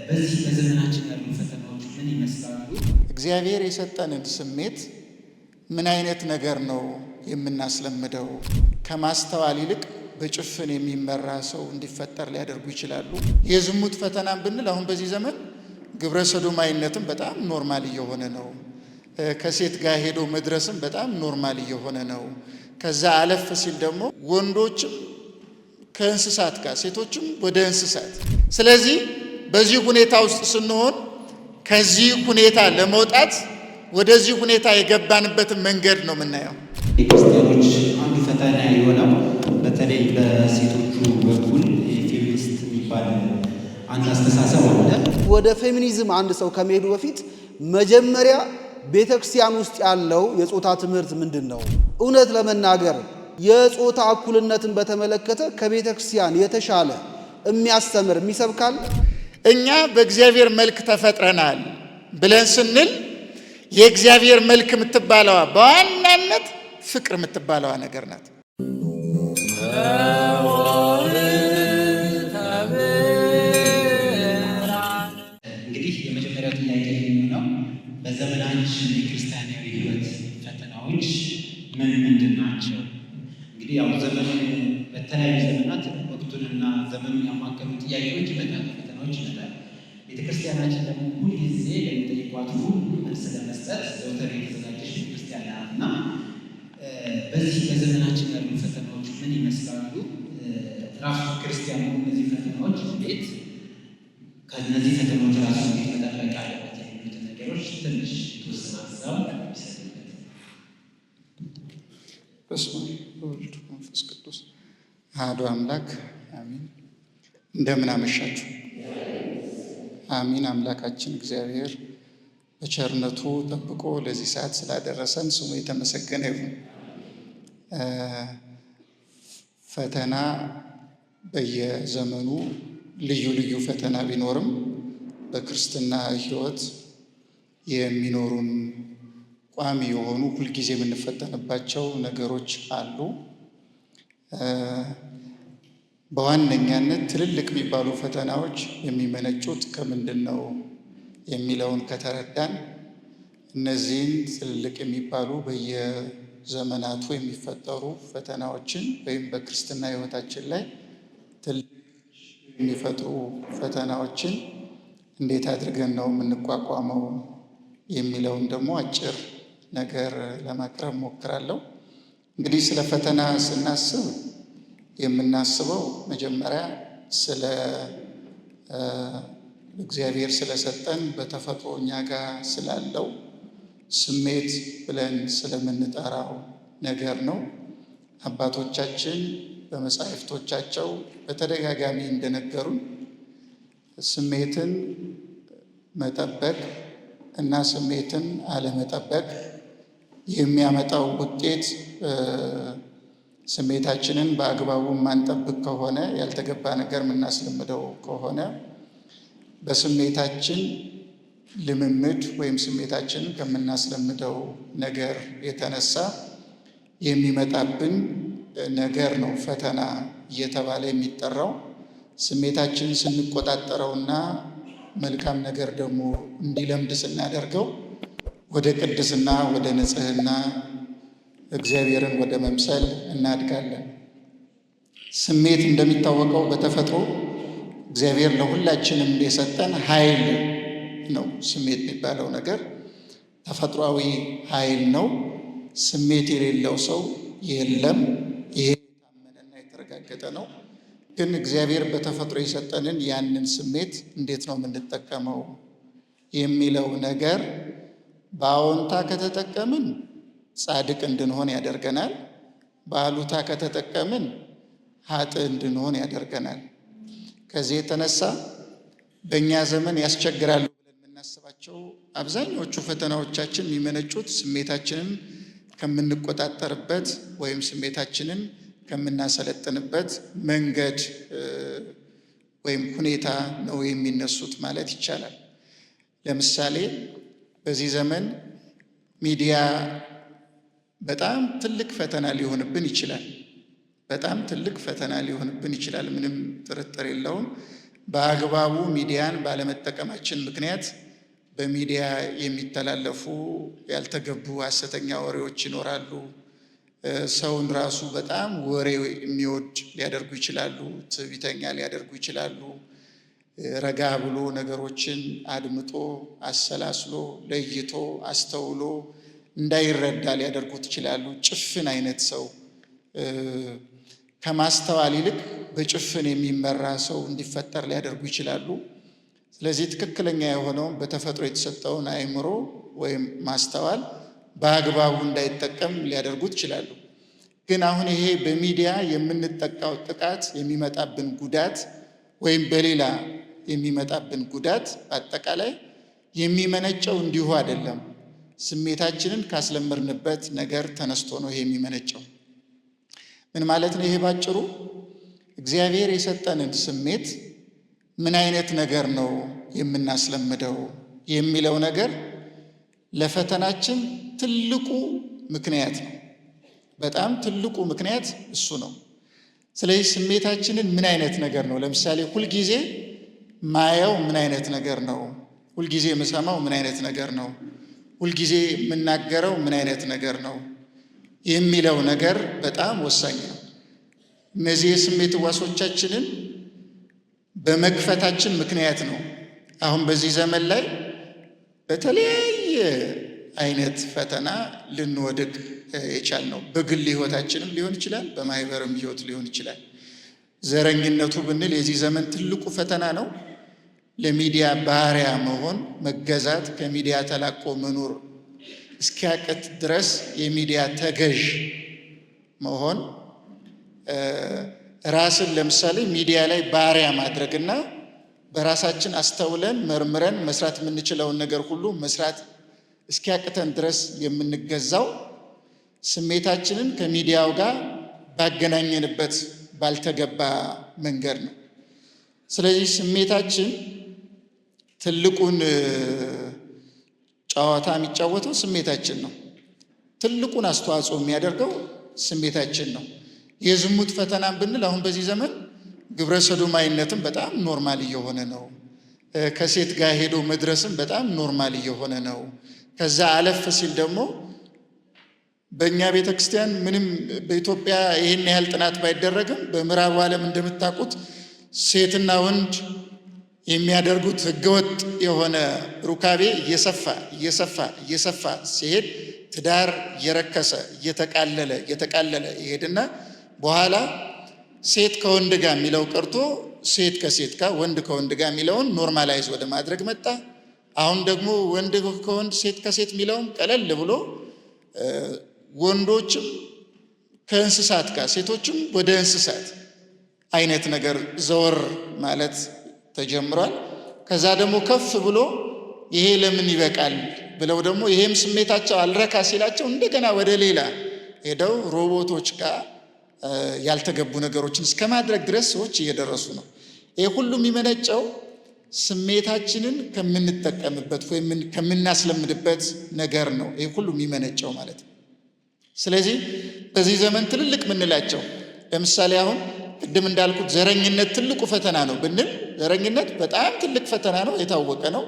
በዚህ በዘመናችን ያሉ ፈተናዎች ምን ይመስላሉ? እግዚአብሔር የሰጠንን ስሜት ምን አይነት ነገር ነው የምናስለምደው? ከማስተዋል ይልቅ በጭፍን የሚመራ ሰው እንዲፈጠር ሊያደርጉ ይችላሉ። የዝሙት ፈተናን ብንል አሁን በዚህ ዘመን ግብረ ሰዶማዊነትም በጣም ኖርማል እየሆነ ነው። ከሴት ጋር ሄዶ መድረስም በጣም ኖርማል እየሆነ ነው። ከዛ አለፍ ሲል ደግሞ ወንዶችም ከእንስሳት ጋር፣ ሴቶችም ወደ እንስሳት። ስለዚህ በዚህ ሁኔታ ውስጥ ስንሆን ከዚህ ሁኔታ ለመውጣት ወደዚህ ሁኔታ የገባንበትን መንገድ ነው የምናየው። የክርስቲያኖች አንዱ ፈተና የሆነው በተለይ በሴቶቹ በኩል ፌሚኒስት የሚባል አንድ አስተሳሰብ አለ። ወደ ፌሚኒዝም አንድ ሰው ከመሄዱ በፊት መጀመሪያ ቤተክርስቲያን ውስጥ ያለው የጾታ ትምህርት ምንድን ነው? እውነት ለመናገር የጾታ እኩልነትን በተመለከተ ከቤተክርስቲያን የተሻለ የሚያስተምር የሚሰብካል? እኛ በእግዚአብሔር መልክ ተፈጥረናል ብለን ስንል የእግዚአብሔር መልክ የምትባለዋ በዋናነት ፍቅር የምትባለዋ ነገር ናት። እንግዲህ የመጀመሪያው ጥያቄ የሚሆነው በዘመናችን የክርስቲያናዊ ሕይወት ፈተናዎች ምንድን ናቸው? እንግዲህ ያው ዘመኑ በተለያዩ ዘመናት ወቅቱንና ዘመኑን ያማከሉ ጥያቄዎች ይመጣሉ፣ ፈተናዎች ይመጣሉ። ቤተክርስቲያናችን ደግሞ ሁልጊዜ ለሚጠይቋት መልስ ለመስጠት ዘውትር የተዘጋጀች ቤተክርስቲያን ናት እና በዚህ በዘመናችን ያሉ ፈተናዎች ምን ይመስላሉ? ራሱ ክርስቲያኑ እነዚህ ፈተናዎች እንዴት ከእነዚህ ፈተናዎች ራሱ እንዴት መጠበቅ አለበት የሚሉትን ነገሮች ትንሽ የተወሰነ ሀሳብ ይሰጥበት። በስመ አብ ወወልድ ወመንፈስ ቅዱስ አሐዱ አምላክ አሜን። እንደምን አመሻችሁ። አሚን። አምላካችን እግዚአብሔር በቸርነቱ ጠብቆ ለዚህ ሰዓት ስላደረሰን ስሙ የተመሰገነ ይሁን። ፈተና በየዘመኑ ልዩ ልዩ ፈተና ቢኖርም በክርስትና ሕይወት የሚኖሩን ቋሚ የሆኑ ሁልጊዜ የምንፈተንባቸው ነገሮች አሉ። በዋነኛነት ትልልቅ የሚባሉ ፈተናዎች የሚመነጩት ከምንድን ነው የሚለውን ከተረዳን እነዚህን ትልልቅ የሚባሉ በየዘመናቱ የሚፈጠሩ ፈተናዎችን ወይም በክርስትና ሕይወታችን ላይ ትልቅ የሚፈጥሩ ፈተናዎችን እንዴት አድርገን ነው የምንቋቋመው የሚለውን ደግሞ አጭር ነገር ለማቅረብ ሞክራለሁ። እንግዲህ ስለ ፈተና ስናስብ የምናስበው መጀመሪያ ስለ እግዚአብሔር ስለሰጠን በተፈጥሮ እኛ ጋር ስላለው ስሜት ብለን ስለምንጠራው ነገር ነው። አባቶቻችን በመጻሕፍቶቻቸው በተደጋጋሚ እንደነገሩን ስሜትን መጠበቅ እና ስሜትን አለመጠበቅ የሚያመጣው ውጤት ስሜታችንን በአግባቡ ማንጠብቅ ከሆነ ያልተገባ ነገር የምናስለምደው ከሆነ በስሜታችን ልምምድ ወይም ስሜታችንን ከምናስለምደው ነገር የተነሳ የሚመጣብን ነገር ነው ፈተና እየተባለ የሚጠራው። ስሜታችንን ስንቆጣጠረውና መልካም ነገር ደግሞ እንዲለምድ ስናደርገው ወደ ቅድስና፣ ወደ ንጽሕና፣ እግዚአብሔርን ወደ መምሰል እናድጋለን። ስሜት እንደሚታወቀው በተፈጥሮ እግዚአብሔር ለሁላችንም የሰጠን ኃይል ነው። ስሜት የሚባለው ነገር ተፈጥሯዊ ኃይል ነው። ስሜት የሌለው ሰው የለም። ይሄ የታመነና የተረጋገጠ ነው። ግን እግዚአብሔር በተፈጥሮ የሰጠንን ያንን ስሜት እንዴት ነው የምንጠቀመው የሚለው ነገር በአዎንታ ከተጠቀምን ጻድቅ እንድንሆን ያደርገናል። በአሉታ ከተጠቀምን ኃጥእ እንድንሆን ያደርገናል። ከዚህ የተነሳ በእኛ ዘመን ያስቸግራሉ ብለን የምናስባቸው አብዛኞቹ ፈተናዎቻችን የሚመነጩት ስሜታችንን ከምንቆጣጠርበት ወይም ስሜታችንን ከምናሰለጥንበት መንገድ ወይም ሁኔታ ነው የሚነሱት ማለት ይቻላል። ለምሳሌ በዚህ ዘመን ሚዲያ በጣም ትልቅ ፈተና ሊሆንብን ይችላል። በጣም ትልቅ ፈተና ሊሆንብን ይችላል። ምንም ጥርጥር የለውም። በአግባቡ ሚዲያን ባለመጠቀማችን ምክንያት በሚዲያ የሚተላለፉ ያልተገቡ ሐሰተኛ ወሬዎች ይኖራሉ። ሰውን ራሱ በጣም ወሬ የሚወድ ሊያደርጉ ይችላሉ። ትዕቢተኛ ሊያደርጉ ይችላሉ። ረጋ ብሎ ነገሮችን አድምጦ አሰላስሎ ለይቶ አስተውሎ እንዳይረዳ ሊያደርጉት ይችላሉ። ጭፍን አይነት ሰው ከማስተዋል ይልቅ በጭፍን የሚመራ ሰው እንዲፈጠር ሊያደርጉ ይችላሉ። ስለዚህ ትክክለኛ የሆነውን በተፈጥሮ የተሰጠውን አእምሮ ወይም ማስተዋል በአግባቡ እንዳይጠቀም ሊያደርጉት ይችላሉ። ግን አሁን ይሄ በሚዲያ የምንጠቃው ጥቃት የሚመጣብን ጉዳት ወይም በሌላ የሚመጣብን ጉዳት አጠቃላይ የሚመነጨው እንዲሁ አይደለም። ስሜታችንን ካስለመድንበት ነገር ተነስቶ ነው ይሄ የሚመነጨው። ምን ማለት ነው? ይሄ ባጭሩ እግዚአብሔር የሰጠንን ስሜት ምን አይነት ነገር ነው የምናስለምደው የሚለው ነገር ለፈተናችን ትልቁ ምክንያት ነው። በጣም ትልቁ ምክንያት እሱ ነው። ስለዚህ ስሜታችንን ምን አይነት ነገር ነው፣ ለምሳሌ ሁልጊዜ ማየው ምን አይነት ነገር ነው፣ ሁልጊዜ የምሰማው ምን አይነት ነገር ነው፣ ሁልጊዜ የምናገረው ምን አይነት ነገር ነው የሚለው ነገር በጣም ወሳኝ ነው። እነዚህ የስሜት ሕዋሶቻችንን በመክፈታችን ምክንያት ነው አሁን በዚህ ዘመን ላይ በተለያየ አይነት ፈተና ልንወድቅ የቻልነው። በግል ሕይወታችንም ሊሆን ይችላል፣ በማህበርም ሕይወት ሊሆን ይችላል። ዘረኝነቱ ብንል የዚህ ዘመን ትልቁ ፈተና ነው። ለሚዲያ ባሪያ መሆን፣ መገዛት፣ ከሚዲያ ተላቆ መኖር እስኪያቅት ድረስ የሚዲያ ተገዥ መሆን፣ ራስን ለምሳሌ ሚዲያ ላይ ባሪያ ማድረግና በራሳችን አስተውለን መርምረን መስራት የምንችለውን ነገር ሁሉ መስራት እስኪያቅተን ድረስ የምንገዛው ስሜታችንን ከሚዲያው ጋር ባገናኘንበት ባልተገባ መንገድ ነው። ስለዚህ ስሜታችን ትልቁን ጨዋታ የሚጫወተው ስሜታችን ነው። ትልቁን አስተዋጽኦ የሚያደርገው ስሜታችን ነው። የዝሙት ፈተናን ብንል አሁን በዚህ ዘመን ግብረ ሰዶማዊነትም በጣም ኖርማል እየሆነ ነው። ከሴት ጋር ሄዶ መድረስም በጣም ኖርማል እየሆነ ነው። ከዛ አለፍ ሲል ደግሞ በእኛ ቤተ ክርስቲያን ምንም በኢትዮጵያ ይህን ያህል ጥናት ባይደረግም በምዕራቡ ዓለም እንደምታውቁት ሴትና ወንድ የሚያደርጉት ህገወጥ የሆነ ሩካቤ እየሰፋ ሲሄድ ትዳር እየረከሰ እየተቃለለ ይሄድና በኋላ ሴት ከወንድ ጋር የሚለው ቀርቶ ሴት ከሴት ጋር ወንድ ከወንድ ጋር የሚለውን ኖርማላይዝ ወደ ማድረግ መጣ። አሁን ደግሞ ወንድ ከወንድ ሴት ከሴት የሚለውን ቀለል ብሎ ወንዶችም ከእንስሳት ጋር ሴቶችም ወደ እንስሳት አይነት ነገር ዘወር ማለት ተጀምሯል። ከዛ ደግሞ ከፍ ብሎ ይሄ ለምን ይበቃል ብለው ደግሞ ይሄም ስሜታቸው አልረካ ሲላቸው እንደገና ወደ ሌላ ሄደው ሮቦቶች ጋር ያልተገቡ ነገሮችን እስከ ማድረግ ድረስ ሰዎች እየደረሱ ነው። ይሄ ሁሉ የሚመነጨው ስሜታችንን ከምንጠቀምበት ወይም ከምናስለምድበት ነገር ነው። ይሄ ሁሉ የሚመነጨው ማለት ነው። ስለዚህ በዚህ ዘመን ትልልቅ ምንላቸው ለምሳሌ አሁን ቅድም እንዳልኩት ዘረኝነት ትልቁ ፈተና ነው ብንል፣ ዘረኝነት በጣም ትልቅ ፈተና ነው፣ የታወቀ ነው።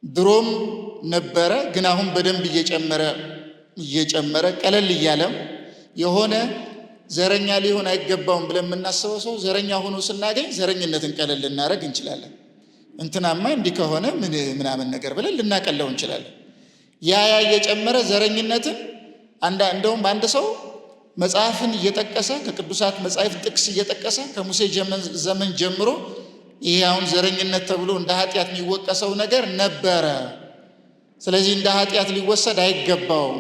ድሮም ነበረ፣ ግን አሁን በደንብ እየጨመረ ቀለል እያለም የሆነ ዘረኛ ሊሆን አይገባውም ብለን የምናስበው ሰው ዘረኛ ሆኖ ስናገኝ ዘረኝነትን ቀለል ልናደርግ እንችላለን። እንትናማ እንዲህ ከሆነ ምናምን ነገር ብለን ልናቀለው እንችላለን። ያ እየጨመረ ዘረኝነትን እንደውም አንድ ሰው መጽሐፍን እየጠቀሰ ከቅዱሳት መጻሕፍት ጥቅስ እየጠቀሰ ከሙሴ ዘመን ጀምሮ ይሄ አሁን ዘረኝነት ተብሎ እንደ ኃጢአት የሚወቀሰው ነገር ነበረ፣ ስለዚህ እንደ ኃጢአት ሊወሰድ አይገባውም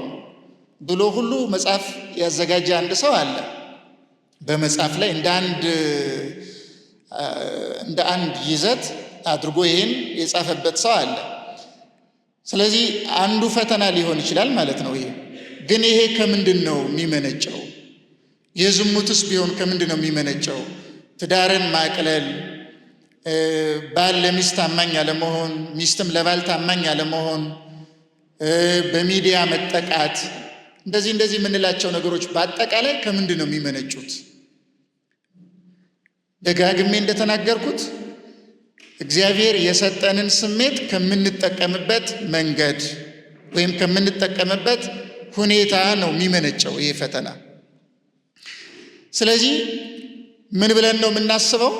ብሎ ሁሉ መጽሐፍ ያዘጋጀ አንድ ሰው አለ። በመጽሐፍ ላይ እንደ አንድ ይዘት አድርጎ ይሄን የጻፈበት ሰው አለ። ስለዚህ አንዱ ፈተና ሊሆን ይችላል ማለት ነው። ይሄ ግን ይሄ ከምንድን ነው የሚመነጨው? የዝሙትስ ቢሆን ከምንድን ነው የሚመነጨው? ትዳርን ማቅለል፣ ባል ለሚስት ታማኝ አለመሆን፣ ሚስትም ለባል ታማኝ አለመሆን፣ በሚዲያ መጠቃት፣ እንደዚህ የምንላቸው ነገሮች በአጠቃላይ ከምንድን ነው የሚመነጩት? ደጋግሜ እንደተናገርኩት እግዚአብሔር የሰጠንን ስሜት ከምንጠቀምበት መንገድ ወይም ከምንጠቀምበት ሁኔታ ነው የሚመነጨው ይሄ ፈተና። ስለዚህ ምን ብለን ነው የምናስበው?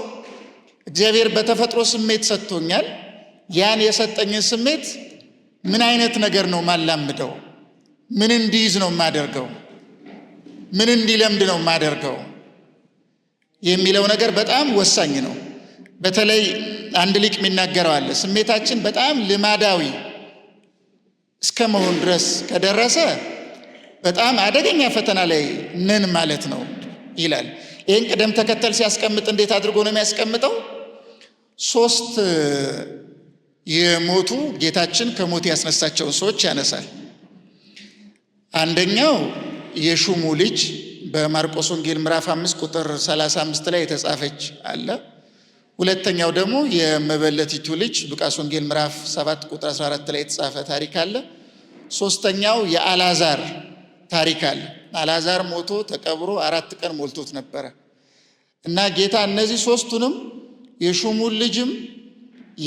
እግዚአብሔር በተፈጥሮ ስሜት ሰጥቶኛል። ያን የሰጠኝን ስሜት ምን አይነት ነገር ነው ማላምደው? ምን እንዲይዝ ነው የማደርገው? ምን እንዲለምድ ነው የማደርገው የሚለው ነገር በጣም ወሳኝ ነው። በተለይ አንድ ሊቅ የሚናገረው አለ። ስሜታችን በጣም ልማዳዊ እስከ መሆን ድረስ ከደረሰ በጣም አደገኛ ፈተና ላይ ነን ማለት ነው ይላል። ይህን ቅደም ተከተል ሲያስቀምጥ እንዴት አድርጎ ነው የሚያስቀምጠው? 3 የሞቱ ጌታችን ከሞት ያስነሳቸውን ሰዎች ያነሳል። አንደኛው የሹሙ ልጅ በማርቆስ ወንጌል ምዕራፍ 5 ቁጥር 35 ላይ የተጻፈች አለ። ሁለተኛው ደግሞ የመበለቲቱ ልጅ ሉቃስ ወንጌል ምዕራፍ 7 ቁጥር 14 ላይ የተጻፈ ታሪክ አለ። ሶስተኛው የአልዓዛር ታሪክ አለ። አልዓዛር ሞቶ ተቀብሮ 4 ቀን ሞልቶት ነበረ እና ጌታ እነዚህ 3ቱንም የሹሙን ልጅም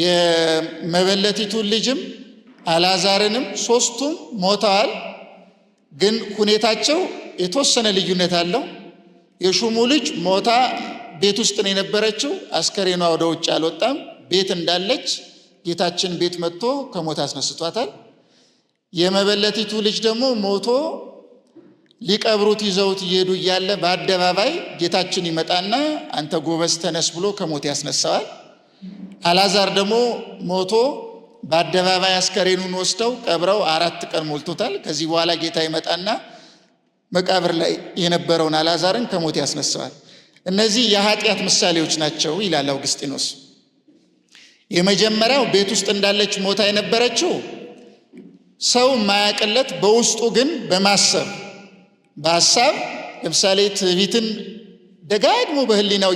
የመበለቲቱን ልጅም አልዓዛርንም 3ቱም ሞተዋል። ግን ሁኔታቸው የተወሰነ ልዩነት አለው። የሹሙ ልጅ ሞታ ቤት ውስጥ ነው የነበረችው። አስከሬኗ ወደ ውጭ አልወጣም። ቤት እንዳለች ጌታችን ቤት መጥቶ ከሞት አስነስቷታል። የመበለቲቱ ልጅ ደግሞ ሞቶ ሊቀብሩት ይዘውት እየሄዱ እያለ በአደባባይ ጌታችን ይመጣና አንተ ጎበዝ ተነስ ብሎ ከሞት ያስነሳዋል። አልዓዛር ደግሞ ሞቶ በአደባባይ አስከሬኑን ወስደው ቀብረው 4 ቀን ሞልቶታል። ከዚህ በኋላ ጌታ ይመጣና መቃብር ላይ የነበረውን አልዓዛርን ከሞት ያስነሳዋል። እነዚህ የኃጢአት ምሳሌዎች ናቸው ይላል አውግስጢኖስ። የመጀመሪያው ቤት ውስጥ እንዳለች ሞታ የነበረችው ሰው ማያቅለት በውስጡ ግን በማሰብ በሐሳብ ለምሳሌ ትዕቢትን ደጋግሞ በህሊናው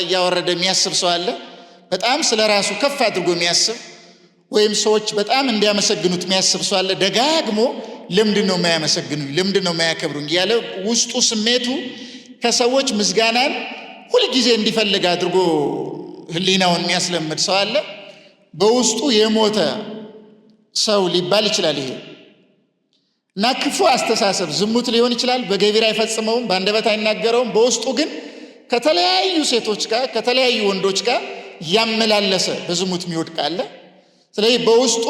እያወረደ የሚያስብ ሰው አለ። በጣም ስለ ራሱ ከፍ አድርጎ የሚያስብ ወይም ሰዎች በጣም እንዲያመሰግኑት የሚያስብ ሰው አለ። ደጋግሞ ለምንድን ነው የማያመሰግኑኝ፣ ለምንድን ነው የማያከብሩኝ እያለ ውስጡ ስሜቱ ከሰዎች ምስጋናን ሁልጊዜ እንዲፈልግ አድርጎ ህሊናውን የሚያስለምድ ሰው አለ። በውስጡ የሞተ ሰው ሊባል ይችላል ይሄ እና ክፉ አስተሳሰብ ዝሙት ሊሆን ይችላል። በገቢር አይፈጽመውም፣ በአንደበት አይናገረውም። በውስጡ ግን ከተለያዩ ሴቶች ጋር ከተለያዩ ወንዶች ጋር ያመላለሰ በዝሙት የሚወድቅ አለ። ስለዚህ በውስጡ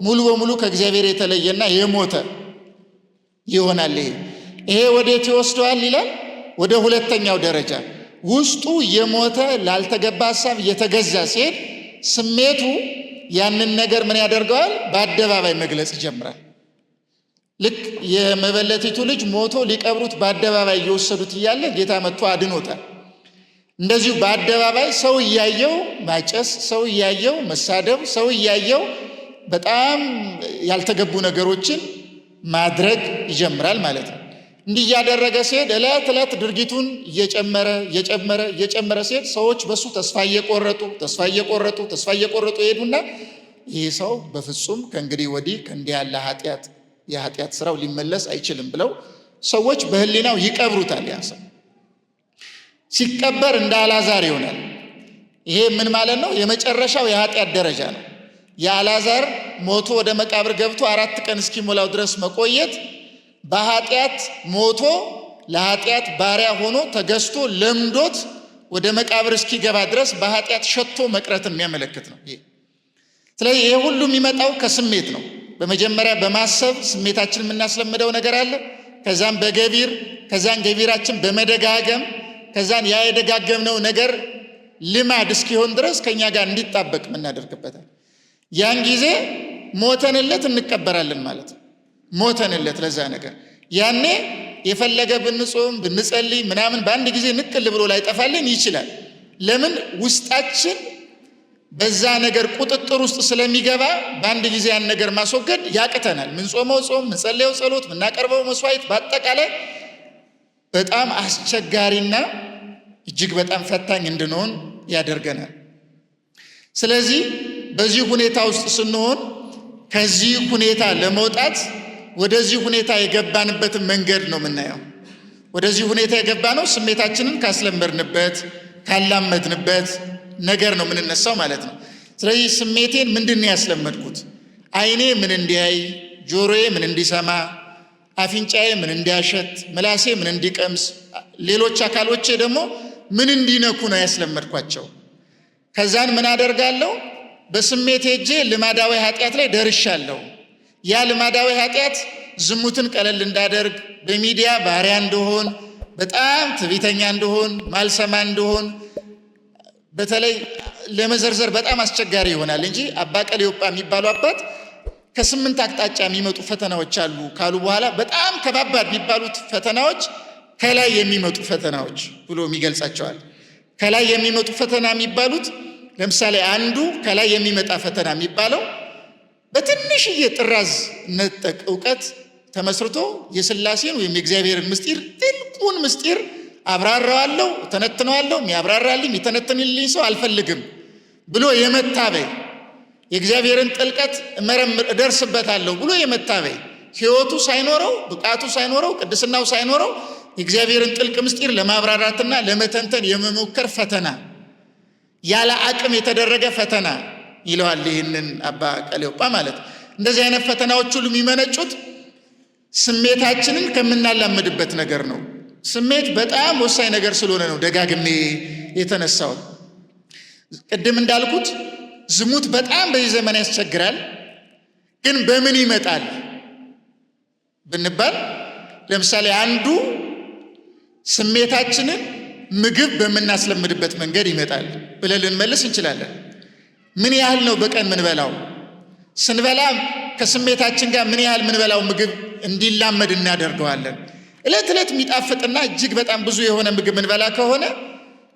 ሙሉ በሙሉ ከእግዚአብሔር የተለየና የሞተ ይሆናል። ይሄ ወዴት ይወስደዋል ይላል? ወደ ሁለተኛው ደረጃ ውስጡ የሞተ ላልተገባ ሐሳብ የተገዛ ሲሄድ ስሜቱ ያንን ነገር ምን ያደርገዋል? በአደባባይ መግለጽ ይጀምራል። ልክ የመበለቲቱ ልጅ ሞቶ ሊቀብሩት በአደባባይ እየወሰዱት እያለ ጌታ መጥቶ አድኖታል። እንደዚሁ በአደባባይ ሰው እያየው ማጨስ፣ ሰው እያየው መሳደብ፣ ሰው እያየው በጣም ያልተገቡ ነገሮችን ማድረግ ይጀምራል ማለት ነው። እንዲህ እያደረገ ሲሄድ ዕለት ዕለት ድርጊቱን እየጨመረ ሲሄድ ሰዎች በሱ ተስፋ እየቆረጡ ይሄዱና ይህ ሰው በፍጹም ከእንግዲህ ወዲህ ከእንዲህ ያለ የኃጢአት ስራው ሊመለስ አይችልም ብለው ሰዎች በህሊናው ይቀብሩታል። ያ ሰው ሲቀበር እንደ አልዓዛር ይሆናል። ይሄ ምን ማለት ነው? የመጨረሻው የኃጢአት ደረጃ ነው። የአልዓዛር ሞቶ ወደ መቃብር ገብቶ 4 ቀን እስኪሞላው ድረስ መቆየት በኃጢአት ሞቶ ለኃጢአት ባሪያ ሆኖ ተገዝቶ ለምዶት ወደ መቃብር እስኪገባ ድረስ በኃጢአት ሸቶ መቅረትን የሚያመለክት ነው። ስለዚህ ይሄ ሁሉ የሚመጣው ከስሜት ነው። በመጀመሪያ በማሰብ ስሜታችን የምናስለምደው ነገር አለ። ከዛም በገቢር ከዛን ገቢራችን በመደጋገም ከዛን ያ የደጋገምነው ነገር ልማድ እስኪሆን ድረስ ከኛ ጋር እንዲጣበቅ የምናደርግበታል። ያን ጊዜ ሞተንለት እንቀበራለን ማለት ነው። ሞተንለት ለዛ ነገር ያኔ የፈለገ ብንጾም ብንጸልይ ምናምን በአንድ ጊዜ ንቅል ብሎ ላይጠፋልን ይችላል። ለምን? ውስጣችን በዛ ነገር ቁጥጥር ውስጥ ስለሚገባ በአንድ ጊዜ ያን ነገር ማስወገድ ያቅተናል። ምንጾመው ጾም፣ ምንጸልየው ጸሎት፣ ምናቀርበው መስዋዕት በአጠቃላይ በጣም አስቸጋሪና እጅግ በጣም ፈታኝ እንድንሆን ያደርገናል። ስለዚህ በዚህ ሁኔታ ውስጥ ስንሆን ከዚህ ሁኔታ ለመውጣት ወደዚህ ሁኔታ የገባንበትን መንገድ ነው የምናየው። ወደዚህ ሁኔታ የገባነው ስሜታችንን ካስለመድንበት ካላመድንበት ነገር ነው የምንነሳው ማለት ነው። ስለዚህ ስሜቴን ምንድን ነው ያስለመድኩት? ዓይኔ ምን እንዲያይ፣ ጆሮዬ ምን እንዲሰማ፣ አፍንጫዬ ምን እንዲያሸት፣ ምላሴ ምን እንዲቀምስ፣ ሌሎች አካሎቼ ደግሞ ምን እንዲነኩ ነው ያስለመድኳቸው። ከዛን ምን አደርጋለሁ? በስሜቴ ሄጄ ልማዳዊ ኃጢአት ላይ ደርሻለሁ። ያ ልማዳዊ ኃጢአት ዝሙትን ቀለል እንዳደርግ፣ በሚዲያ ባሪያ እንደሆን፣ በጣም ትዕቢተኛ እንደሆን፣ ማልሰማ እንደሆን፣ በተለይ ለመዘርዘር በጣም አስቸጋሪ ይሆናል እንጂ አባ ቀሌዮጳ የሚባሉ አባት ከ8 አቅጣጫ የሚመጡ ፈተናዎች አሉ ካሉ በኋላ በጣም ከባባድ የሚባሉት ፈተናዎች ከላይ የሚመጡ ፈተናዎች ብሎ የሚገልጻቸዋል። ከላይ የሚመጡ ፈተና የሚባሉት ለምሳሌ አንዱ ከላይ የሚመጣ ፈተና የሚባለው በትንሽዬ ጥራዝ ነጠቅ እውቀት ተመስርቶ የሥላሴን ወይም የእግዚአብሔርን ምስጢር ጥልቁን ምስጢር አብራራዋለሁ፣ ተነትነዋለሁ፣ የሚያብራራልኝ የሚተነትንልኝ ሰው አልፈልግም ብሎ የመታበይ የእግዚአብሔርን ጥልቀት እደርስበታለሁ ብሎ የመታበይ ሕይወቱ ሳይኖረው ብቃቱ ሳይኖረው ቅድስናው ሳይኖረው የእግዚአብሔርን ጥልቅ ምስጢር ለማብራራትና ለመተንተን የመሞከር ፈተና፣ ያለ አቅም የተደረገ ፈተና ይለዋል ይህንን አባ ቀሌዮጳ ማለት። እንደዚህ አይነት ፈተናዎች ሁሉ የሚመነጩት ስሜታችንን ከምናላምድበት ነገር ነው። ስሜት በጣም ወሳኝ ነገር ስለሆነ ነው ደጋግሜ የተነሳው። ቅድም እንዳልኩት ዝሙት በጣም በዚህ ዘመን ያስቸግራል። ግን በምን ይመጣል ብንባል ለምሳሌ አንዱ ስሜታችንን ምግብ በምናስለምድበት መንገድ ይመጣል ብለን ልንመልስ እንችላለን። ምን ያህል ነው በቀን ምንበላው? ስንበላ ከስሜታችን ጋር ምን ያህል ምንበላው ምግብ እንዲላመድ እናደርገዋለን? ዕለት ዕለት የሚጣፍጥና እጅግ በጣም ብዙ የሆነ ምግብ ምንበላ ከሆነ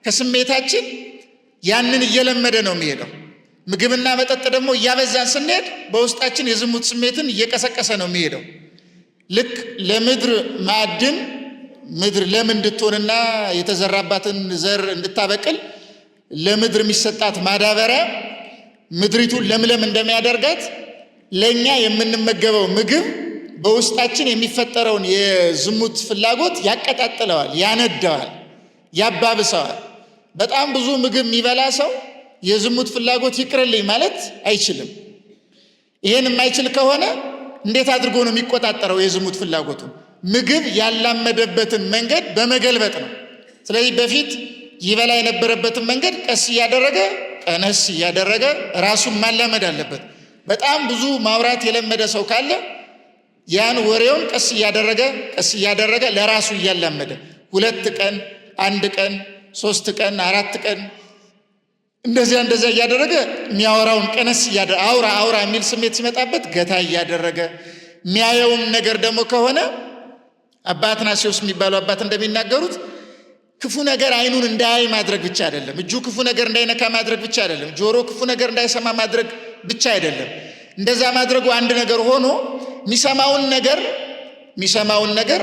ከስሜታችን ያንን እየለመደ ነው የሚሄደው። ምግብና መጠጥ ደግሞ እያበዛን ስንሄድ በውስጣችን የዝሙት ስሜትን እየቀሰቀሰ ነው የሚሄደው። ልክ ለምድር ማዕድን ምድር ለም እንድትሆንና የተዘራባትን ዘር እንድታበቅል ለምድር የሚሰጣት ማዳበሪያ ምድሪቱን ለምለም እንደሚያደርጋት ለእኛ የምንመገበው ምግብ በውስጣችን የሚፈጠረውን የዝሙት ፍላጎት ያቀጣጥለዋል፣ ያነደዋል፣ ያባብሰዋል። በጣም ብዙ ምግብ የሚበላ ሰው የዝሙት ፍላጎት ይቅርልኝ ማለት አይችልም። ይሄን የማይችል ከሆነ እንዴት አድርጎ ነው የሚቆጣጠረው የዝሙት ፍላጎቱ? ምግብ ያላመደበትን መንገድ በመገልበጥ ነው። ስለዚህ በፊት ይበላ የነበረበትን መንገድ ቀስ እያደረገ ቀነስ እያደረገ ራሱን ማላመድ አለበት። በጣም ብዙ ማውራት የለመደ ሰው ካለ ያን ወሬውን ቀስ እያደረገ ለራሱ እያላመደ 2 ቀን 1 ቀን 3 ቀን 4 ቀን እንደዚያ እያደረገ የሚያወራውን ቀነስ አውራ የሚል ስሜት ሲመጣበት ገታ እያደረገ የሚያየውም ነገር ደግሞ ከሆነ አባ አትናሲዮስ የሚባሉ አባት እንደሚናገሩት ክፉ ነገር አይኑን እንዳያይ ማድረግ ብቻ አይደለም፣ እጁ ክፉ ነገር እንዳይነካ ማድረግ ብቻ አይደለም፣ ጆሮ ክፉ ነገር እንዳይሰማ ማድረግ ብቻ አይደለም። እንደዛ ማድረጉ አንድ ነገር ሆኖ የሚሰማውን ነገር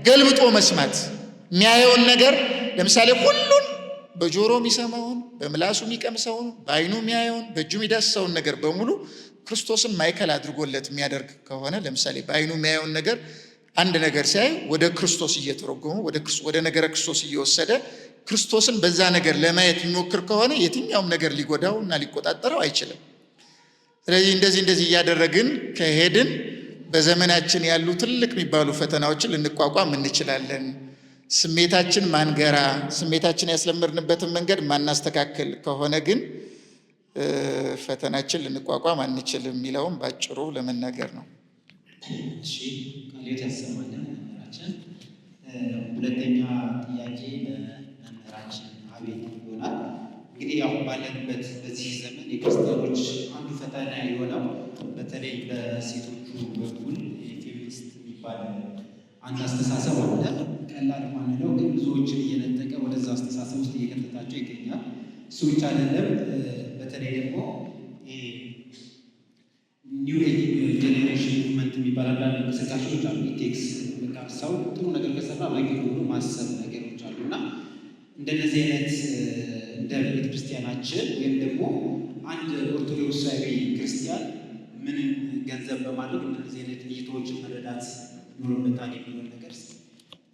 ገልብጦ መስማት፣ የሚያየውን ነገር ለምሳሌ ሁሉን በጆሮ የሚሰማውን፣ በምላሱ የሚቀምሰውን፣ በአይኑ የሚያየውን፣ በእጁ የሚዳስሰውን ነገር በሙሉ ክርስቶስን ማዕከል አድርጎለት የሚያደርግ ከሆነ ለምሳሌ በአይኑ የሚያየውን ነገር አንድ ነገር ሲያይ ወደ ክርስቶስ እየተረጎመ ወደ ነገረ ክርስቶስ እየወሰደ ክርስቶስን በዛ ነገር ለማየት የሚሞክር ከሆነ የትኛውም ነገር ሊጎዳው እና ሊቆጣጠረው አይችልም። ስለዚህ እንደዚህ እያደረግን ከሄድን በዘመናችን ያሉ ትልቅ የሚባሉ ፈተናዎችን ልንቋቋም እንችላለን። ስሜታችን ማንገራ፣ ስሜታችን ያስለመድንበትን መንገድ ማናስተካከል ከሆነ ግን ፈተናችን ልንቋቋም አንችልም የሚለውም ባጭሩ ለመናገር ነው። እሺ ቃልዮት ያሰማልን መምህራችን። ሁለተኛ ጥያቄ ለመምህራችን አቤት ይሆናል። እንግዲህ ያው ባለንበት በዚህ ዘመን የክርስቲያኖች አንዱ ፈተና የሆነው በተለይ በሴቶቹ በኩል ፌሚኒስት የሚባል አንድ አስተሳሰብ አለ። ቀላል ማንለው ግን ብዙዎችን እየነጠቀ ወደዛ አስተሳሰብ ውስጥ እየከተታቸው ይገኛል። እሱ ብቻ አይደለም። በተለይ ደግሞ ኒው ጄኔሬሽን ሙቭመንት የሚባል አንዳንድ እንቅስቃሴዎች አሉ። ኢቴክስ በቃ ሰው ጥሩ ነገር ከሰራ በቂ ብሎ ማሰብ ነገሮች አሉ እና እንደነዚህ አይነት እንደ ቤተክርስቲያናችን ወይም ደግሞ አንድ ኦርቶዶክሳዊ ክርስቲያን ምንን ገንዘብ በማድረግ እንደዚህ አይነት እይታዎችን መረዳት ኖሮበታል የሚለው ነገር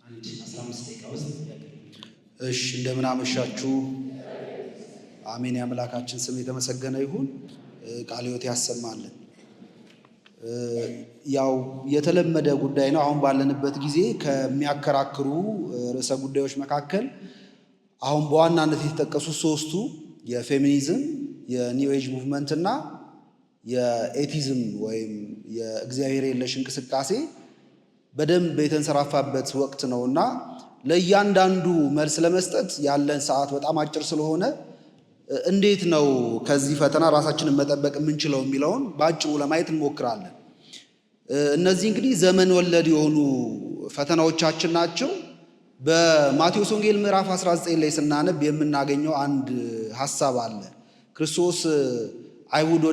አንድ 15 ደቂቃ ውስጥ ያገኛል። እሺ እንደምን አመሻችሁ። አሜን። የአምላካችን ስም የተመሰገነ ይሁን። ቃለ ሕይወት ያሰማልን። ያው የተለመደ ጉዳይ ነው። አሁን ባለንበት ጊዜ ከሚያከራክሩ ርዕሰ ጉዳዮች መካከል አሁን በዋናነት የተጠቀሱት ሶስቱ የፌሚኒዝም፣ የኒው ኤጅ ሙቭመንት እና የኤቲዝም ወይም የእግዚአብሔር የለሽ እንቅስቃሴ በደንብ የተንሰራፋበት ወቅት ነውና ለእያንዳንዱ መልስ ለመስጠት ያለን ሰዓት በጣም አጭር ስለሆነ እንዴት ነው ከዚህ ፈተና ራሳችንን መጠበቅ የምንችለው የሚለውን በአጭሩ ለማየት እንሞክራለን። እነዚህ እንግዲህ ዘመን ወለድ የሆኑ ፈተናዎቻችን ናቸው። በማቴዎስ ወንጌል ምዕራፍ 19 ላይ ስናነብ የምናገኘው አንድ ሐሳብ አለ። ክርስቶስ አይሁድ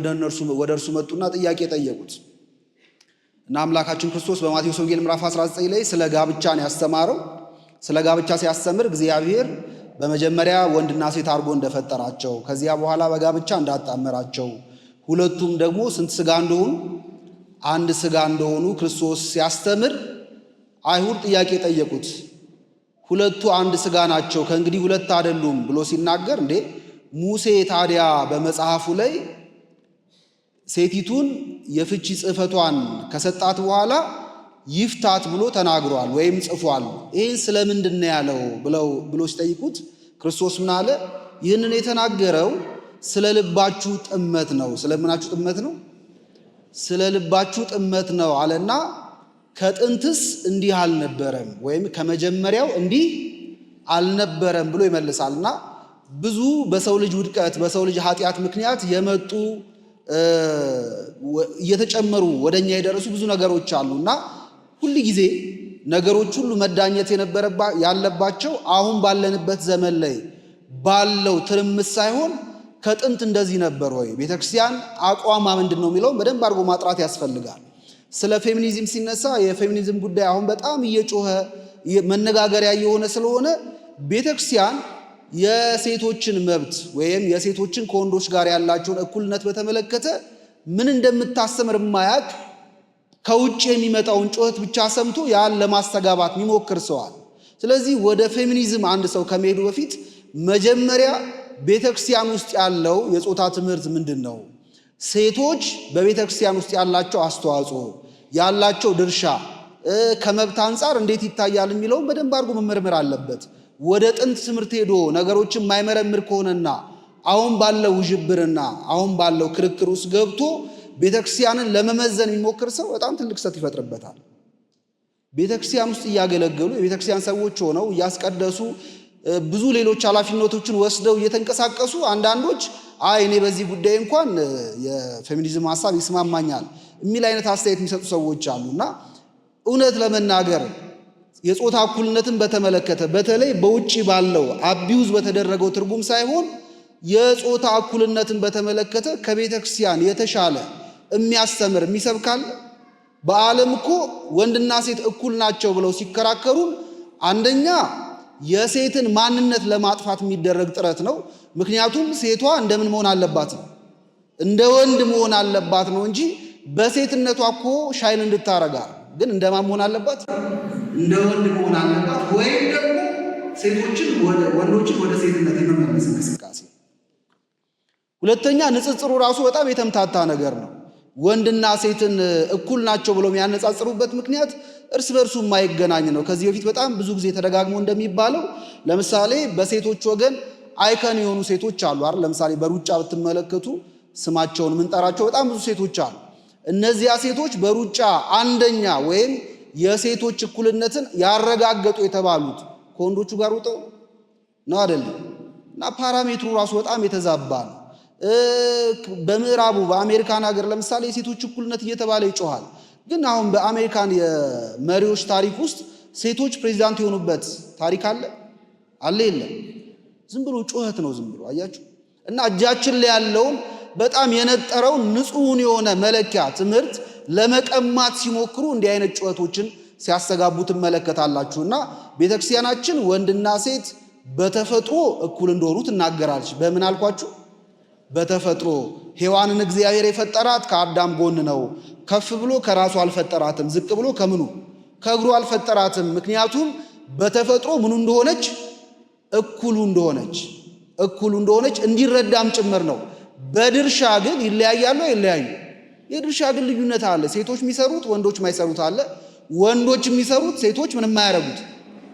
ወደ እርሱ መጡና ጥያቄ ጠየቁት እና አምላካችን ክርስቶስ በማቴዎስ ወንጌል ምዕራፍ 19 ላይ ስለ ጋብቻን ያስተማረው። ስለ ጋብቻ ሲያስተምር እግዚአብሔር በመጀመሪያ ወንድና ሴት አድርጎ እንደፈጠራቸው ከዚያ በኋላ በጋብቻ እንዳጣመራቸው ሁለቱም ደግሞ ስንት ሥጋ እንደሆኑ አንድ ሥጋ እንደሆኑ ክርስቶስ ሲያስተምር አይሁድ ጥያቄ ጠየቁት። ሁለቱ አንድ ሥጋ ናቸው ከእንግዲህ ሁለት አይደሉም ብሎ ሲናገር እንዴ ሙሴ ታዲያ በመጽሐፉ ላይ ሴቲቱን የፍቺ ጽሕፈቷን ከሰጣት በኋላ ይፍታት ብሎ ተናግሯል ወይም ጽፏል። ይህን ስለምንድን ነው ያለው ብሎ ሲጠይቁት ክርስቶስ ምን አለ? ይህንን የተናገረው ስለ ልባችሁ ጥመት ነው። ስለምናችሁ ጥመት ነው? ስለ ልባችሁ ጥመት ነው አለና ከጥንትስ እንዲህ አልነበረም ወይም ከመጀመሪያው እንዲህ አልነበረም ብሎ ይመልሳልና ብዙ በሰው ልጅ ውድቀት በሰው ልጅ ኃጢአት ምክንያት የመጡ እየተጨመሩ ወደኛ የደረሱ ብዙ ነገሮች አሉና ሁል ጊዜ ነገሮች ሁሉ መዳኘት ያለባቸው አሁን ባለንበት ዘመን ላይ ባለው ትርምስ ሳይሆን ከጥንት እንደዚህ ነበር ወይ? ቤተክርስቲያን አቋማ ምንድን ነው የሚለውን በደንብ አድርጎ ማጥራት ያስፈልጋል። ስለ ፌሚኒዝም ሲነሳ የፌሚኒዝም ጉዳይ አሁን በጣም እየጮኸ መነጋገሪያ የሆነ ስለሆነ ቤተክርስቲያን የሴቶችን መብት ወይም የሴቶችን ከወንዶች ጋር ያላቸውን እኩልነት በተመለከተ ምን እንደምታስተምር የማያውቅ ከውጭ የሚመጣውን ጩኸት ብቻ ሰምቶ ያን ለማስተጋባት የሚሞክር ሰዋል። ስለዚህ ወደ ፌሚኒዝም አንድ ሰው ከመሄዱ በፊት መጀመሪያ ቤተክርስቲያን ውስጥ ያለው የጾታ ትምህርት ምንድን ነው፣ ሴቶች በቤተክርስቲያን ውስጥ ያላቸው አስተዋጽኦ ያላቸው ድርሻ ከመብት አንጻር እንዴት ይታያል የሚለውን በደንብ አድርጎ መመርመር አለበት። ወደ ጥንት ትምህርት ሄዶ ነገሮችን የማይመረምር ከሆነና አሁን ባለው ውዥብርና አሁን ባለው ክርክር ውስጥ ገብቶ ቤተክርስቲያንን ለመመዘን የሚሞክር ሰው በጣም ትልቅ ስህተት ይፈጥርበታል። ቤተክርስቲያን ውስጥ እያገለገሉ የቤተክርስቲያን ሰዎች ሆነው እያስቀደሱ ብዙ ሌሎች ኃላፊነቶችን ወስደው እየተንቀሳቀሱ አንዳንዶች እኔ በዚህ ጉዳይ እንኳን የፌሚኒዝም ሐሳብ ይስማማኛል የሚል አይነት አስተያየት የሚሰጡ ሰዎች አሉና እውነት ለመናገር የጾታ እኩልነትን በተመለከተ በተለይ በውጪ ባለው አቢዩዝ በተደረገው ትርጉም ሳይሆን የጾታ እኩልነትን በተመለከተ ከቤተክርስቲያን የተሻለ የሚያስተምር የሚሰብካል። በዓለም እኮ ወንድና ሴት እኩል ናቸው ብለው ሲከራከሩ አንደኛ የሴትን ማንነት ለማጥፋት የሚደረግ ጥረት ነው። ምክንያቱም ሴቷ እንደምን መሆን አለባት ነው? እንደ ወንድ መሆን አለባት ነው እንጂ በሴትነቷ እኮ ሻይን እንድታረጋ ግን እንደማን መሆን አለባት? እንደ ወንድ መሆን አለባት። ወይም ደግሞ ወንዶችን ወደ ሴትነት የመመለስ እንቅስቃሴ። ሁለተኛ ንጽጽሩ ራሱ በጣም የተምታታ ነገር ነው። ወንድና ሴትን እኩል ናቸው ብለው የሚያነጻጽሩበት ምክንያት እርስ በርሱ የማይገናኝ ነው። ከዚህ በፊት በጣም ብዙ ጊዜ ተደጋግሞ እንደሚባለው ለምሳሌ በሴቶች ወገን አይከን የሆኑ ሴቶች አሉ አይደል? ለምሳሌ በሩጫ ብትመለከቱ ስማቸውን ምንጠራቸው በጣም ብዙ ሴቶች አሉ። እነዚያ ሴቶች በሩጫ አንደኛ ወይም የሴቶች እኩልነትን ያረጋገጡ የተባሉት ከወንዶቹ ጋር ወጣው ነው አይደለም? እና ፓራሜትሩ ራሱ በጣም የተዛባ ነው። በምዕራቡ በአሜሪካን ሀገር ለምሳሌ የሴቶች እኩልነት እየተባለ ይጮሃል። ግን አሁን በአሜሪካን የመሪዎች ታሪክ ውስጥ ሴቶች ፕሬዚዳንት የሆኑበት ታሪክ አለ የለም? ዝም ብሎ ጩኸት ነው። ዝም ብሎ አያችሁ። እና እጃችን ላይ ያለውን በጣም የነጠረውን ንጹሕን የሆነ መለኪያ ትምህርት ለመቀማት ሲሞክሩ እንዲህ አይነት ጩኸቶችን ሲያስተጋቡ ትመለከታላችሁና ቤተክርስቲያናችን ወንድና ሴት በተፈጥሮ እኩል እንደሆኑ ትናገራለች። በምን አልኳችሁ? በተፈጥሮ ሔዋንን እግዚአብሔር የፈጠራት ከአዳም ጎን ነው። ከፍ ብሎ ከራሱ አልፈጠራትም፣ ዝቅ ብሎ ከእግሩ አልፈጠራትም። ምክንያቱም በተፈጥሮ ምኑ እንደሆነች እኩሉ እንደሆነች እኩል እንደሆነች እንዲረዳም ጭምር ነው። በድርሻ ግን ይለያያሉ አይለያዩ? የድርሻ ግን ልዩነት አለ። ሴቶች የሚሰሩት ወንዶች የማይሰሩት አለ። ወንዶች የሚሰሩት ሴቶች ምንም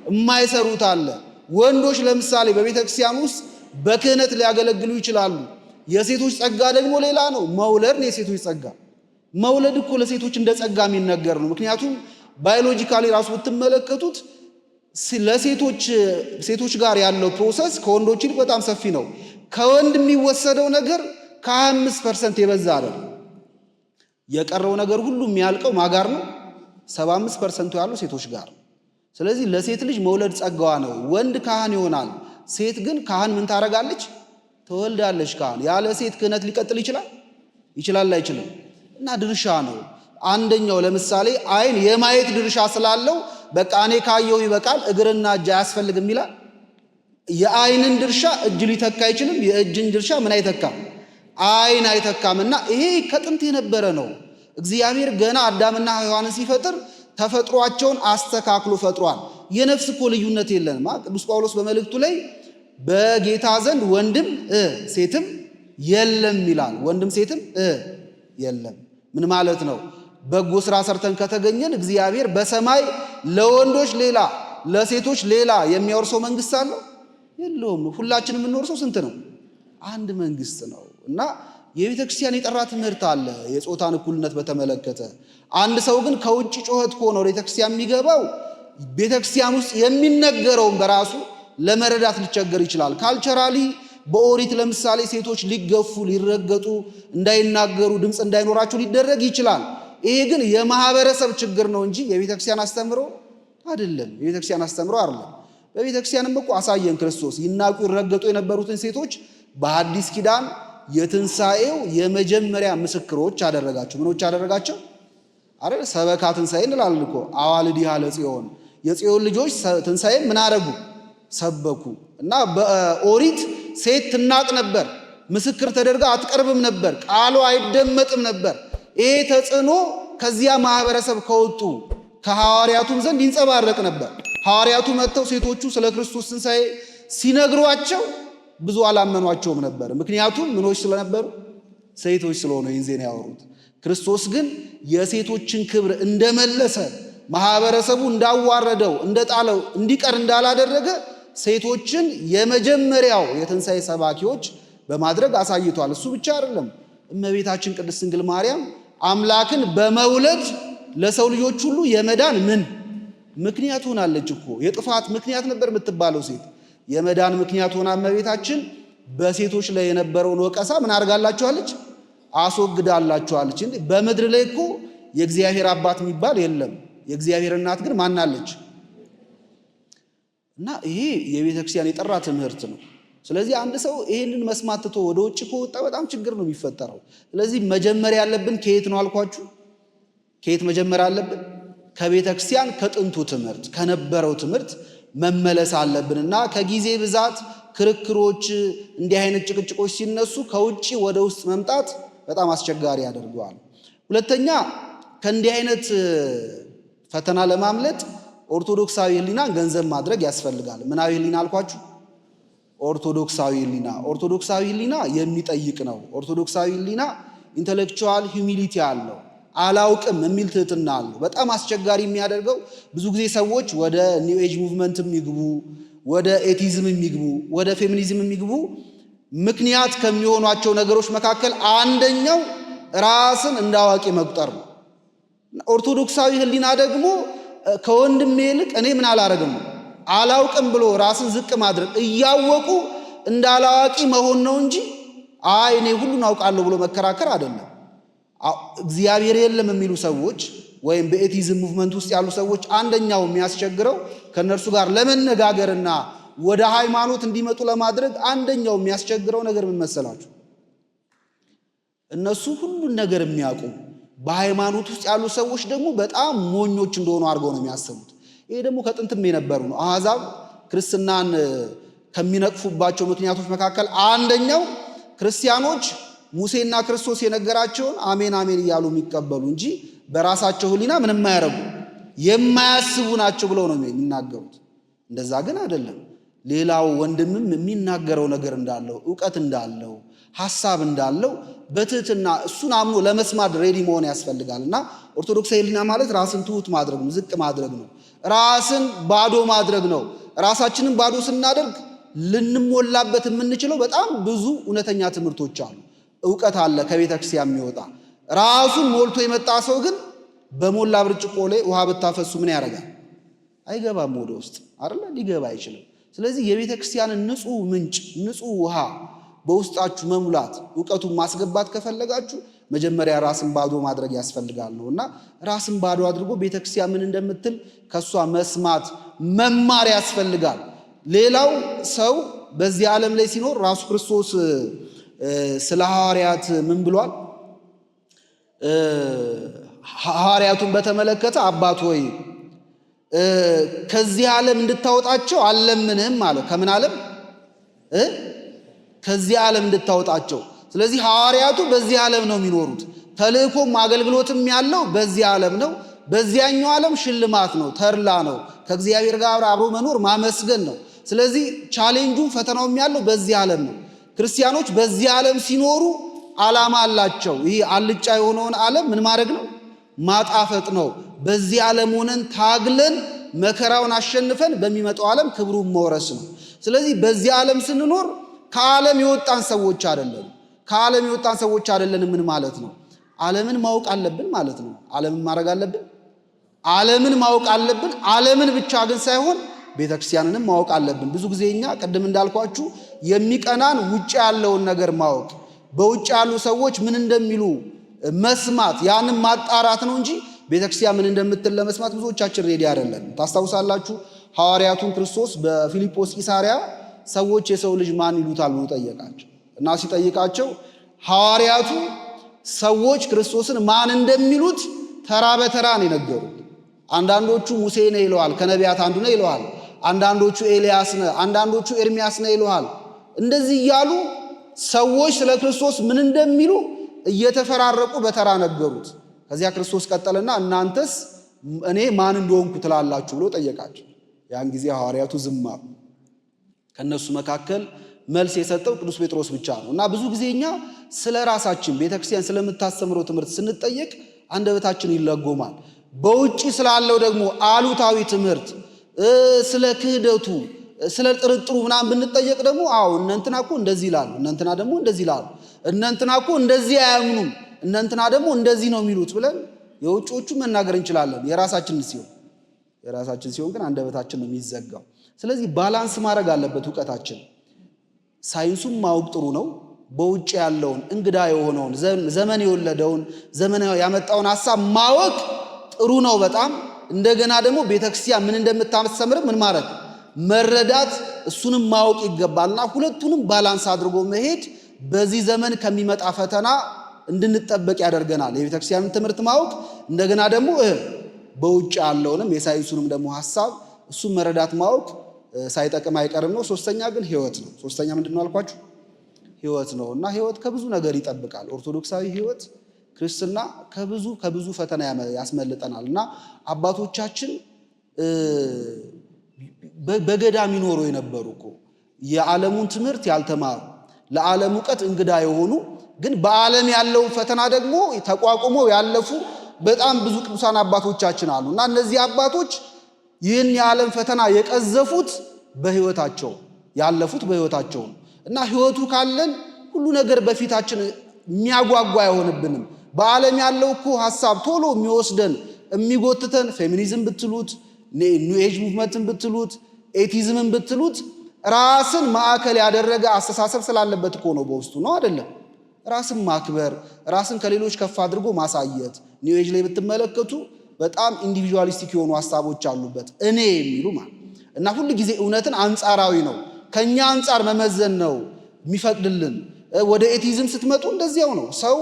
የማይሰሩት አለ። ወንዶች ለምሳሌ በቤተ ክርስቲያን ውስጥ በክህነት ሊያገለግሉ ይችላሉ። የሴቶች ጸጋ ደግሞ ሌላ ነው። መውለድ ነው የሴቶች ጸጋ። መውለድ እኮ ለሴቶች እንደ ጸጋ የሚነገር ነው። ምክንያቱም ባዮሎጂካሊ ራሱ ብትመለከቱት ሴቶች ጋር ያለው ፕሮሰስ ከወንዶች ይልቅ በጣም ሰፊ ነው። ከወንድ የሚወሰደው ነገር ከ25% የበዛ አይደል። የቀረው ነገር ሁሉ የሚያልቀው ማጋር ነው። 75% ያለው ሴቶች ጋር። ስለዚህ ለሴት ልጅ መውለድ ጸጋዋ ነው። ወንድ ካህን ይሆናል። ሴት ግን ካህን ምን ታረጋለች? ትወልዳለች። ካህን ያለ ሴት ክህነት ሊቀጥል ይችላል? አይችልም። እና ድርሻ ነው። አንደኛው ለምሳሌ አይን የማየት ድርሻ ስላለው በቃ እኔ ካየሁ ይበቃል እግርና እጅ አያስፈልግም ይላል። የአይንን ድርሻ እጅ ሊተካ አይችልም። የእጅን ድርሻ ምን አይተካም? አይን አይተካምና ይሄ ከጥንት የነበረ ነው። እግዚአብሔር ገና አዳምና ሔዋንን ሲፈጥር ተፈጥሯቸውን አስተካክሎ ፈጥሯል። የነፍስ እኮ ልዩነት የለንም። ቅዱስ ጳውሎስ በመልእክቱ ላይ በጌታ ዘንድ ወንድም ሴትም የለም ይላል። ወንድም ሴትም የለም ምን ማለት ነው? በጎ ስራ ሰርተን ከተገኘን እግዚአብሔር በሰማይ ለወንዶች ሌላ ለሴቶች ሌላ የሚያወርሰው መንግስት አለው? የለውም። ሁላችንም የምንወርሰው ስንት ነው? አንድ መንግስት ነው። እና የቤተ ክርስቲያን የጠራ ትምህርት አለ የጾታን እኩልነት በተመለከተ። አንድ ሰው ግን ከውጭ ጮኸት ከሆነ ወደ ቤተ ክርስቲያን የሚገባው ቤተ ክርስቲያን ውስጥ የሚነገረውን በራሱ ለመረዳት ሊቸገር ይችላል። ካልቸራሊ በኦሪት ለምሳሌ ሴቶች ሊገፉ ሊረገጡ፣ እንዳይናገሩ፣ ድምፅ እንዳይኖራቸው ሊደረግ ይችላል። ይሄ ግን የማህበረሰብ ችግር ነው እንጂ የቤተ ክርስቲያን አስተምሮ አይደለም። የቤተ ክርስቲያን አስተምሮ አይደለም። በቤተ ክርስቲያንም እኮ አሳየን ክርስቶስ። ይናቁ ይረገጡ የነበሩትን ሴቶች በሐዲስ ኪዳን የትንሣኤው የመጀመሪያ ምስክሮች አደረጋቸው። ምኖች አደረጋቸው አይደል? ሰበካ ትንሣኤ እንላለን እኮ። አዋልዲሃ ለጽዮን፣ የጽዮን ልጆች ትንሣኤን ምን አደረጉ? ሰበኩ። እና በኦሪት ሴት ትናቅ ነበር፣ ምስክር ተደርጋ አትቀርብም ነበር፣ ቃሉ አይደመጥም ነበር። ይሄ ተጽዕኖ ከዚያ ማህበረሰብ ከወጡ ከሐዋርያቱም ዘንድ ይንጸባረቅ ነበር። ሐዋርያቱ መጥተው ሴቶቹ ስለ ክርስቶስ ትንሣኤ ሲነግሯቸው ብዙ አላመኗቸውም ነበር። ምክንያቱም ምኖች ስለነበሩ? ሴቶች ስለሆኑ ይህን ዜና ያወሩት። ክርስቶስ ግን የሴቶችን ክብር እንደመለሰ፣ ማህበረሰቡ እንዳዋረደው፣ እንደጣለው፣ እንዲቀር እንዳላደረገ ሴቶችን የመጀመሪያው የትንሣኤ ሰባኪዎች በማድረግ አሳይቷል። እሱ ብቻ አይደለም። እመቤታችን ቅድስት ድንግል ማርያም አምላክን በመውለድ ለሰው ልጆች ሁሉ የመዳን ምክንያት ሆናለች እኮ። የጥፋት ምክንያት ነበር የምትባለው ሴት የመዳን ምክንያት ሆና እመቤታችን በሴቶች ላይ የነበረውን ወቀሳ ምን አድርጋላችኋለች? አስወግዳላችኋለች። እንዴ በምድር ላይ እኮ የእግዚአብሔር አባት የሚባል የለም። የእግዚአብሔር እናት ግን ማናለች? እና ይሄ የቤተ ክርስቲያን የጠራ ትምህርት ነው። ስለዚህ አንድ ሰው ይሄንን መስማት ትቶ ወደ ውጭ ከወጣ በጣም ችግር ነው የሚፈጠረው። ስለዚህ መጀመር ያለብን ከየት ነው አልኳችሁ? ከየት መጀመር አለብን? ከቤተ ክርስቲያን ከጥንቱ ትምህርት ከነበረው ትምህርት መመለስ አለብንና ከጊዜ ብዛት ክርክሮች፣ እንዲህ አይነት ጭቅጭቆች ሲነሱ ከውጭ ወደ ውስጥ መምጣት በጣም አስቸጋሪ ያደርገዋል። ሁለተኛ ከእንዲህ አይነት ፈተና ለማምለጥ ኦርቶዶክሳዊ ሕሊናን ገንዘብ ማድረግ ያስፈልጋል። ምናዊ ሕሊና አልኳችሁ? ኦርቶዶክሳዊ ሕሊና። ኦርቶዶክሳዊ ሕሊና የሚጠይቅ ነው። ኦርቶዶክሳዊ ሕሊና ኢንተሌክቹዋል ሂዩሚሊቲ አለው። አላውቅም የሚል ትህትና አለው። በጣም አስቸጋሪ የሚያደርገው ብዙ ጊዜ ሰዎች ወደ ኒው ኤጅ ሙቭመንት የሚግቡ፣ ወደ ኤቲዝም የሚግቡ፣ ወደ ፌሚኒዝም የሚግቡ ምክንያት ከሚሆኗቸው ነገሮች መካከል አንደኛው ራስን እንደ አዋቂ መቁጠር ነው። ኦርቶዶክሳዊ ሕሊና ደግሞ ከወንድሜ ይልቅ እኔ ምን አላረግም አላውቅም ብሎ ራስን ዝቅ ማድረግ፣ እያወቁ እንደ አላዋቂ መሆን ነው እንጂ አይ እኔ ሁሉን አውቃለሁ ብሎ መከራከር አይደለም። እግዚአብሔር የለም የሚሉ ሰዎች ወይም በኤቲዝም ሙቭመንት ውስጥ ያሉ ሰዎች አንደኛው የሚያስቸግረው ከነርሱ ጋር ለመነጋገርና ወደ ሃይማኖት እንዲመጡ ለማድረግ አንደኛው የሚያስቸግረው ነገር ምን መሰላችሁ? እነሱ ሁሉን ነገር የሚያውቁ በሃይማኖት ውስጥ ያሉ ሰዎች ደግሞ በጣም ሞኞች እንደሆኑ አድርገው ነው የሚያስቡት። ይሄ ደግሞ ከጥንትም የነበሩ ነው። አሕዛብ ክርስትናን ከሚነቅፉባቸው ምክንያቶች መካከል አንደኛው ክርስቲያኖች ሙሴና ክርስቶስ የነገራቸውን አሜን አሜን እያሉ የሚቀበሉ እንጂ በራሳቸው ሕሊና ምንም የማያረጉ የማያስቡ ናቸው ብለው ነው የሚናገሩት። እንደዛ ግን አይደለም። ሌላው ወንድምም የሚናገረው ነገር እንዳለው ዕውቀት እንዳለው ሐሳብ እንዳለው በትህትና እሱን አምኖ ለመስማት ሬዲ መሆን ያስፈልጋልና ኦርቶዶክሳዊ ሕሊና ማለት ራስን ትሁት ማድረግ ነው፣ ዝቅ ማድረግ ነው፣ ራስን ባዶ ማድረግ ነው። ራሳችንን ባዶ ስናደርግ ልንሞላበት የምንችለው በጣም ብዙ እውነተኛ ትምህርቶች አሉ። ዕውቀት አለ ከቤተ ክርስቲያን የሚወጣ። ራሱን ሞልቶ የመጣ ሰው ግን በሞላ ብርጭቆ ላይ ውሃ ብታፈሱ ምን ያደርጋል? አይገባም ወደ ውስጥ አይደለ? ሊገባ አይችልም። ስለዚህ የቤተ ክርስቲያንን ንጹህ ምንጭ ንጹህ ውሃ በውስጣችሁ መሙላት ዕውቀቱን ማስገባት ከፈለጋችሁ መጀመሪያ ራስን ባዶ ማድረግ ያስፈልጋል ነውና ራስን ባዶ አድርጎ ቤተ ክርስቲያን ምን እንደምትል ከሷ መስማት መማር ያስፈልጋል። ሌላው ሰው በዚህ ዓለም ላይ ሲኖር ራሱ ክርስቶስ ስለ ሐዋርያት ምን ብሏል? ሐዋርያቱን በተመለከተ አባት ሆይ ከዚህ ዓለም እንድታወጣቸው አልለምንህም አለ። ከምን ዓለም? ከዚህ ዓለም እንድታወጣቸው። ስለዚህ ሐዋርያቱ በዚህ ዓለም ነው የሚኖሩት። ተልእኮም አገልግሎትም ያለው በዚህ ዓለም ነው። በዚያኛው ዓለም ሽልማት ነው፣ ተድላ ነው፣ ከእግዚአብሔር ጋር አብሮ መኖር ማመስገን ነው። ስለዚህ ቻሌንጁም ፈተናውም ያለው በዚህ ዓለም ነው። ክርስቲያኖች በዚህ ዓለም ሲኖሩ ዓላማ አላቸው። ይህ አልጫ የሆነውን ዓለም ምን ማድረግ ነው? ማጣፈጥ ነው። በዚህ ዓለም ሆነን ታግለን መከራውን አሸንፈን በሚመጣው ዓለም ክብሩን መውረስ ነው። ስለዚህ በዚህ ዓለም ስንኖር ከዓለም የወጣን ሰዎች አይደለም። ከዓለም የወጣን ሰዎች አይደለን። ምን ማለት ነው? ዓለምን ማወቅ አለብን ማለት ነው። ዓለምን ማድረግ አለብን። ዓለምን ማወቅ አለብን። ዓለምን ብቻ ግን ሳይሆን ቤተክርስቲያንንም ማወቅ አለብን። ብዙ ጊዜ እኛ ቅድም እንዳልኳችሁ የሚቀናን ውጭ ያለውን ነገር ማወቅ፣ በውጭ ያሉ ሰዎች ምን እንደሚሉ መስማት፣ ያንን ማጣራት ነው እንጂ ቤተክርስቲያን ምን እንደምትል ለመስማት ብዙዎቻችን ሬዲ አይደለም። ታስታውሳላችሁ ሐዋርያቱን ክርስቶስ በፊልጶስ ቂሳርያ ሰዎች የሰው ልጅ ማን ይሉታል ብሎ ጠየቃቸው እና ሲጠይቃቸው ሐዋርያቱ ሰዎች ክርስቶስን ማን እንደሚሉት ተራ በተራ ነው የነገሩት። አንዳንዶቹ ሙሴ ነው ይለዋል፣ ከነቢያት አንዱ ነው ይለዋል። አንዳንዶቹ ኤልያስ ነው፣ አንዳንዶቹ ኤርሚያስ ነው ይለዋል። እንደዚህ እያሉ ሰዎች ስለ ክርስቶስ ምን እንደሚሉ እየተፈራረቁ በተራ ነገሩት። ከዚያ ክርስቶስ ቀጠለና እናንተስ እኔ ማን እንደሆንኩ ትላላችሁ ብሎ ጠየቃቸው። ያን ጊዜ ሐዋርያቱ ዝም አሉ። ከነሱ መካከል መልስ የሰጠው ቅዱስ ጴጥሮስ ብቻ ነው። እና ብዙ ጊዜ እኛ ስለ ራሳችን ቤተክርስቲያን ስለምታስተምረው ትምህርት ስንጠየቅ አንደበታችን ይለጎማል። በውጪ ስላለው ደግሞ አሉታዊ ትምህርት ስለ ክህደቱ ስለ ጥርጥሩ ምናምን ብንጠየቅ ደግሞ አዎ እነንትና እኮ እንደዚህ ይላሉ፣ እነንትና ደግሞ እንደዚህ ይላሉ፣ እነንትና እኮ እንደዚህ አያምኑም፣ እነንትና ደግሞ እንደዚህ ነው የሚሉት ብለን የውጪዎቹ መናገር እንችላለን። የራሳችን ሲሆን ግን አንደበታችን ነው የሚዘጋው። ስለዚህ ባላንስ ማድረግ አለበት እውቀታችን። ሳይንሱን ማወቅ ጥሩ ነው። በውጭ ያለውን እንግዳ የሆነውን ዘመን የወለደውን ዘመን ያመጣውን ሐሳብ ማወቅ ጥሩ ነው በጣም። እንደገና ደግሞ ቤተክርስቲያን ምን እንደምታስተምር ምን ማድረግ መረዳት፣ እሱንም ማወቅ ይገባልና ሁለቱንም ባላንስ አድርጎ መሄድ በዚህ ዘመን ከሚመጣ ፈተና እንድንጠበቅ ያደርገናል። የቤተክርስቲያንን ትምህርት ማወቅ እንደገና ደግሞ በውጭ ያለውንም የሳይንሱንም ደግሞ ሐሳብ እሱን መረዳት ማወቅ ሳይጠቅም አይቀርም ነው። ሶስተኛ ግን ህይወት ነው። ሶስተኛ ምንድነው አልኳችሁ? ህይወት ነው እና ህይወት ከብዙ ነገር ይጠብቃል። ኦርቶዶክሳዊ ህይወት ክርስትና ከብዙ ፈተና ያስመልጠናል እና አባቶቻችን በገዳም ይኖሩ የነበሩ እኮ የዓለሙን ትምህርት ያልተማሩ ለዓለም ዕውቀት እንግዳ የሆኑ ግን በዓለም ያለውን ፈተና ደግሞ ተቋቁመው ያለፉ በጣም ብዙ ቅዱሳን አባቶቻችን አሉ እና እነዚህ አባቶች ይህን የዓለም ፈተና የቀዘፉት በህይወታቸው ያለፉት በህይወታቸው እና ህይወቱ ካለን ሁሉ ነገር በፊታችን የሚያጓጓ አይሆንብንም። በዓለም ያለው እኮ ሐሳብ ቶሎ የሚወስደን የሚጎትተን ፌሚኒዝም ብትሉት ኒው ኤጅ ሙቭመንትን ብትሉት ኤቲዝምን ብትሉት ራስን ማዕከል ያደረገ አስተሳሰብ ስላለበት እኮ ነው በውስጡ ነው አይደለም። ራስን ማክበር፣ ራስን ከሌሎች ከፍ አድርጎ ማሳየት። ኒው ኤጅ ላይ ብትመለከቱ በጣም ኢንዲቪጁዋሊስቲክ የሆኑ ሐሳቦች አሉበት እኔ የሚሉ ማለት እና ሁሉ ጊዜ እውነትን አንጻራዊ ነው ከኛ አንጻር መመዘን ነው የሚፈቅድልን። ወደ ኤቲዝም ስትመጡ እንደዚያው ነው። ሰው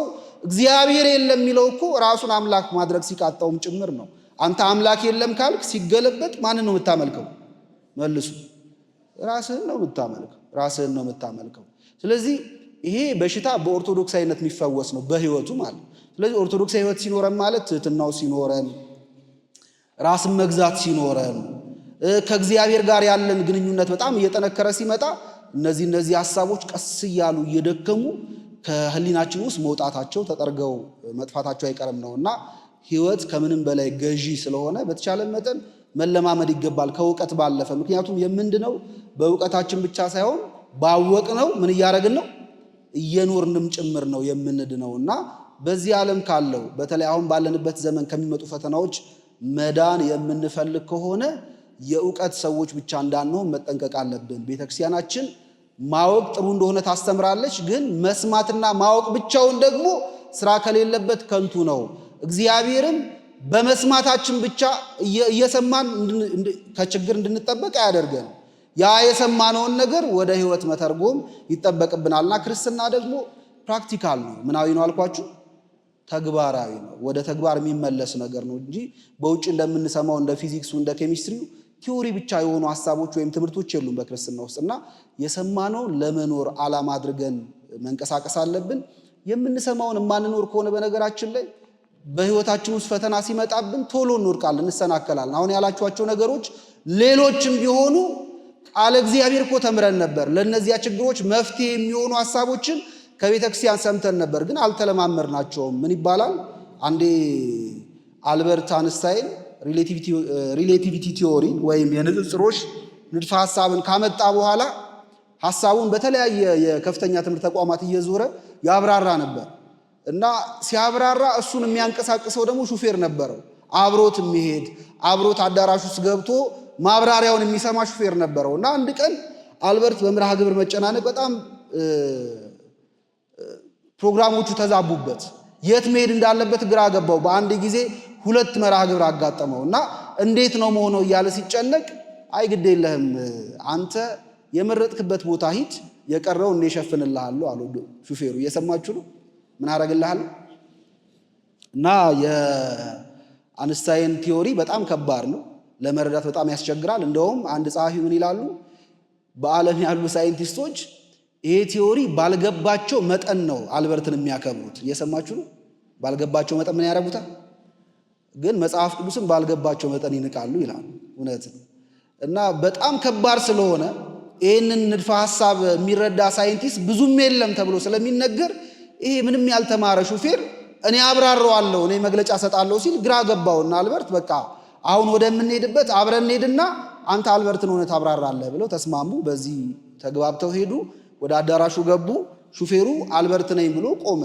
እግዚአብሔር የለም የሚለው እኮ ራሱን አምላክ ማድረግ ሲቃጣውም ጭምር ነው። አንተ አምላክ የለም ካልክ ሲገለበጥ ማንን ነው የምታመልከው? መልሱ ራስህን ነው የምታመልከው። ስለዚህ ይሄ በሽታ በኦርቶዶክሳዊነት የሚፈወስ ነው በህይወቱ ማለት። ስለዚህ ኦርቶዶክሳዊ ህይወት ሲኖረን ማለት ትህትናው ሲኖረን፣ ራስን መግዛት ሲኖረን፣ ከእግዚአብሔር ጋር ያለን ግንኙነት በጣም እየጠነከረ ሲመጣ እነዚህ ሐሳቦች ቀስ እያሉ እየደከሙ ከህሊናችን ውስጥ መውጣታቸው ተጠርገው መጥፋታቸው አይቀርም ነውና ህይወት ከምንም በላይ ገዢ ስለሆነ በተቻለ መጠን መለማመድ ይገባል ከእውቀት ባለፈ። ምክንያቱም የምንድነው በእውቀታችን ብቻ ሳይሆን ባወቅነው ምን እያደረግን ነው እየኖርንም ጭምር ነው የምንድነውና በዚህ ዓለም ካለው በተለይ አሁን ባለንበት ዘመን ከሚመጡ ፈተናዎች መዳን የምንፈልግ ከሆነ የእውቀት ሰዎች ብቻ እንዳንሆን መጠንቀቅ አለብን። ቤተክርስቲያናችን ማወቅ ጥሩ እንደሆነ ታስተምራለች፣ ግን መስማትና ማወቅ ብቻውን ደግሞ ስራ ከሌለበት ከንቱ ነው። እግዚአብሔርም በመስማታችን ብቻ እየሰማን ከችግር እንድንጠበቅ አያደርገን። ያ የሰማነውን ነገር ወደ ህይወት መተርጎም ይጠበቅብናልና ክርስትና ደግሞ ፕራክቲካል ነው። ምናዊ ነው አልኳችሁ? ተግባራዊ ነው። ወደ ተግባር የሚመለስ ነገር ነው እንጂ በውጭ እንደምንሰማው እንደ ፊዚክሱ እንደ ኬሚስትሪው ቲዮሪ ብቻ የሆኑ ሐሳቦች ወይም ትምህርቶች የሉም በክርስትና ውስጥና የሰማነው ለመኖር ዓላማ አድርገን መንቀሳቀስ አለብን። የምንሰማውን ማንኖር ከሆነ በነገራችን ላይ በህይወታችን ውስጥ ፈተና ሲመጣብን ቶሎ እንወድቃለን፣ እንሰናከላለን። አሁን ያላችኋቸው ነገሮች ሌሎችም ቢሆኑ ቃለ እግዚአብሔር እኮ ተምረን ነበር። ለነዚያ ችግሮች መፍትሄ የሚሆኑ ሐሳቦችን ከቤተክርስቲያን ሰምተን ነበር፣ ግን አልተለማመድናቸውም። ምን ይባላል? አንዴ አልበርት አንስታይን ሪሌቲቪቲ ቲዮሪ ወይም የንጽጽሮች ንድፈ ሐሳብን ካመጣ በኋላ ሐሳቡን በተለያየ የከፍተኛ ትምህርት ተቋማት እየዞረ ያብራራ ነበር እና ሲያብራራ እሱን የሚያንቀሳቅሰው ደግሞ ሹፌር ነበረው። አብሮት የሚሄድ አብሮት አዳራሽ ውስጥ ገብቶ ማብራሪያውን የሚሰማ ሹፌር ነበረው እና አንድ ቀን አልበርት በመርሃ ግብር መጨናነቅ በጣም ፕሮግራሞቹ ተዛቡበት። የት መሄድ እንዳለበት ግራ ገባው። በአንድ ጊዜ 2 መርሃ ግብር አጋጠመው እና እንዴት ነው መሆነው እያለ ሲጨነቅ አይ ግድ የለህም አንተ የመረጥክበት ቦታ ሂድ፣ የቀረው እኔ እሸፍንልሃለሁ አለው ሹፌሩ። እየሰማችሁ ነው? ምን አደርግልሃለሁ? እና የአንስታይን ቲዮሪ በጣም ከባድ ነው፣ ለመረዳት በጣም ያስቸግራል። እንደውም አንድ ጸሐፊ ምን ይላሉ? በዓለም ያሉ ሳይንቲስቶች ይሄ ቲዮሪ ባልገባቸው መጠን ነው አልበርትን የሚያከብሩት። እየሰማችሁ ነው? ባልገባቸው መጠን ምን ያደርጉታል? ግን መጽሐፍ ቅዱስን ባልገባቸው መጠን ይንቃሉ ይላሉ። እውነት ነው። እና በጣም ከባድ ስለሆነ ይህንን ንድፈ ሐሳብ የሚረዳ ሳይንቲስት ብዙም የለም ተብሎ ስለሚነገር ይሄ ምንም ያልተማረ ሹፌር እኔ አብራራዋለሁ እኔ መግለጫ ሰጣለሁ ሲል ግራ ገባውና አልበርት በቃ አሁን ወደምንሄድበት አብረን እንሄድና አንተ አልበርትን ሆነ ታብራራለህ ብለው ተስማሙ። በዚህ ተግባብተው ሄዱ። ወደ አዳራሹ ገቡ። ሹፌሩ አልበርት ነኝ ብሎ ቆመ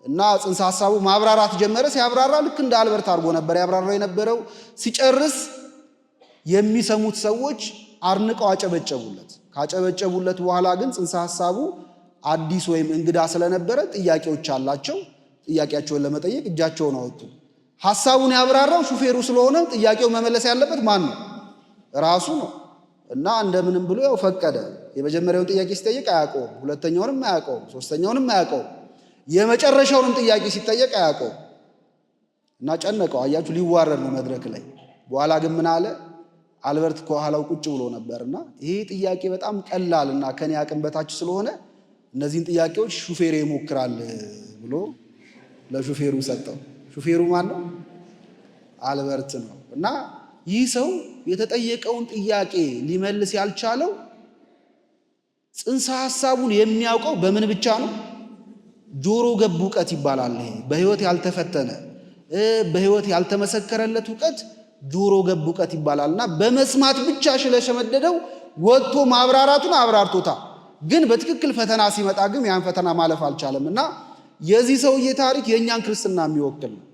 እና ጽንሰ ሐሳቡ ማብራራት ጀመረ። ሲያብራራ ልክ እንደ አልበርት አድርጎ ነበር ያብራራው የነበረው። ሲጨርስ የሚሰሙት ሰዎች አርንቀው አጨበጨቡለት። ካጨበጨቡለት በኋላ ግን ጽንሰ ሐሳቡ አዲስ ወይም እንግዳ ስለነበረ ጥያቄዎች አላቸው። ጥያቄያቸውን ለመጠየቅ እጃቸውን አወጡ። ሐሳቡን ያብራራው ሹፌሩ ስለሆነ ጥያቄው መመለስ ያለበት ማን ነው? ራሱ ነው። እና እንደምንም ብሎ ያው ፈቀደ። የመጀመሪያውን ጥያቄ ሲጠየቅ አያውቀውም፣ ሁለተኛውንም አያውቀውም፣ ሶስተኛውንም አያውቀውም፣ የመጨረሻውንም ጥያቄ ሲጠየቅ አያውቀውም እና ጨነቀው። አያችሁ ሊዋረድ ነው መድረክ ላይ። በኋላ ግን ምን አለ? አልበርት ከኋላው ቁጭ ብሎ ነበርና ይሄ ጥያቄ በጣም ቀላልና ከኔ አቅም በታች ስለሆነ እነዚህን ጥያቄዎች ሹፌሩ ይሞክራል ብሎ ለሹፌሩ ሰጠው። ሹፌሩ ማን ነው? አልበርት ነው። እና ይህ ሰው የተጠየቀውን ጥያቄ ሊመልስ ያልቻለው ጽንሰ ሐሳቡን የሚያውቀው በምን ብቻ ነው? ጆሮ ገብ ዕውቀት ይባላል። ይሄ በህይወት ያልተፈተነ በህይወት ያልተመሰከረለት ዕውቀት ጆሮ ገብ ዕውቀት ይባላልና በመስማት ብቻ ስለሸመደደው ወጥቶ ማብራራቱን አብራርቶታል። ግን በትክክል ፈተና ሲመጣ ግን ያን ፈተና ማለፍ አልቻለም እና የዚህ ሰውዬ ታሪክ የእኛን ክርስትና የሚወክል ነው።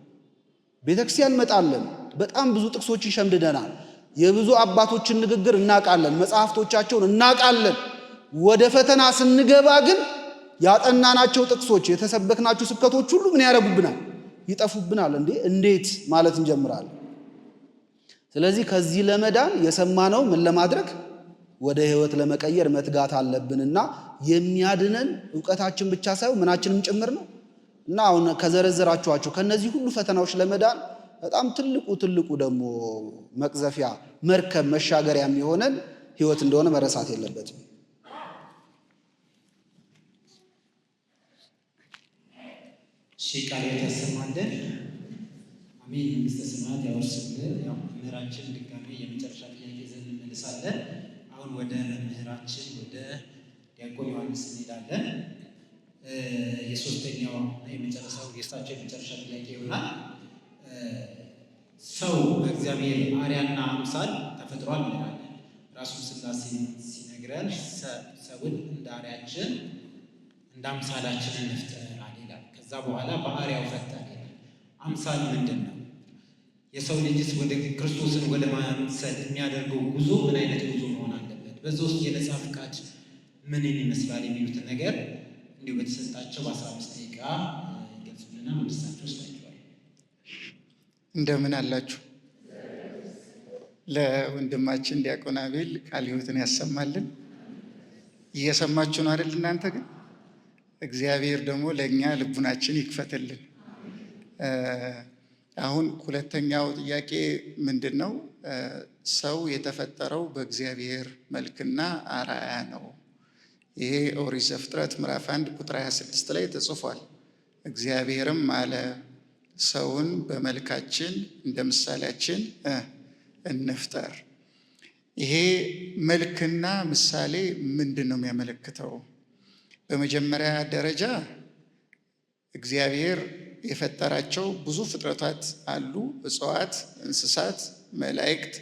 ቤተክርስቲያን እንመጣለን፣ በጣም ብዙ ጥቅሶችን ሸምድደናል። የብዙ አባቶችን ንግግር እናቃለን፣ መጽሐፍቶቻቸውን እናቃለን። ወደ ፈተና ስንገባ ግን ያጠናናቸው ጥቅሶች የተሰበክናቸው ስብከቶች ሁሉ ምን ያደርጉብናል? ይጠፉብናል። እንዴት ማለት እንጀምራለን። ስለዚህ ከዚህ ለመዳን የሰማነው ምን ለማድረግ ወደ ህይወት ለመቀየር መትጋት አለብንና የሚያድነን ዕውቀታችን ብቻ ሳይሆን ምናችንም ጭምር ነው እና አሁን ከዘረዘራችኋቸው ከነዚህ ሁሉ ፈተናዎች ለመዳን በጣም ትልቁ ደግሞ መቅዘፊያ መርከብ መሻገሪያ የሚሆነን ህይወት እንደሆነ መረሳት የለበትም። ቃል ያሰማልን። አሜን። መንግሥተ ሰማያት ያወርስልን። ያው መምህራችን ድጋሜ የመጨረሻ ጥያቄ ይዘን እንመልሳለን። አሁን ወደ መምህራችን ወደ ዲያቆን ዮሐንስ እንሄዳለን። የሶስተኛው የመጨረሻው የእሳቸው የመጨረሻ ጥያቄ ይሆናል። ሰው በእግዚአብሔር አርአያና አምሳል ተፈጥሯል እንላለን። ራሱ ሥላሴ ሲነግረን ሰውን እንደ አርአያችን እንደ አምሳላችን እንፍጠር ይላል። ከዛ በኋላ በአርአያው ፈጠረ ይላል። አምሳል ምንድን ነው? የሰው ልጅስ ወደ ክርስቶስን ወደ ማምሰል የሚያደርገው ጉዞ ምን አይነት ጉዞ መሆን አለበት? በዛ ውስጥ የነጻ ፍቃድ ምንን ይመስላል የሚሉትን ነገር እንዲሁ በተሰጣቸው በ15 ደቂቃ ይገልጹልና መንግስታቸው ወስዳቸዋል። እንደምን አላችሁ? ለወንድማችን ዲያቆን አቤል ቃለ ሕይወትን ያሰማልን። እየሰማችሁ ነው አይደል? እናንተ ግን እግዚአብሔር ደግሞ ለእኛ ልቡናችን ይክፈትልን። አሁን ሁለተኛው ጥያቄ ምንድን ነው? ሰው የተፈጠረው በእግዚአብሔር መልክና አርአያ ነው። ይሄ ኦሪት ዘፍጥረት ምዕራፍ 1 ቁጥር 26 ላይ ተጽፏል። እግዚአብሔርም አለ ሰውን በመልካችን እንደ ምሳሌያችን እንፍጠር። ይሄ መልክና ምሳሌ ምንድን ነው የሚያመለክተው? በመጀመሪያ ደረጃ እግዚአብሔር የፈጠራቸው ብዙ ፍጥረታት አሉ። እጽዋት፣ እንስሳት፣ መላእክት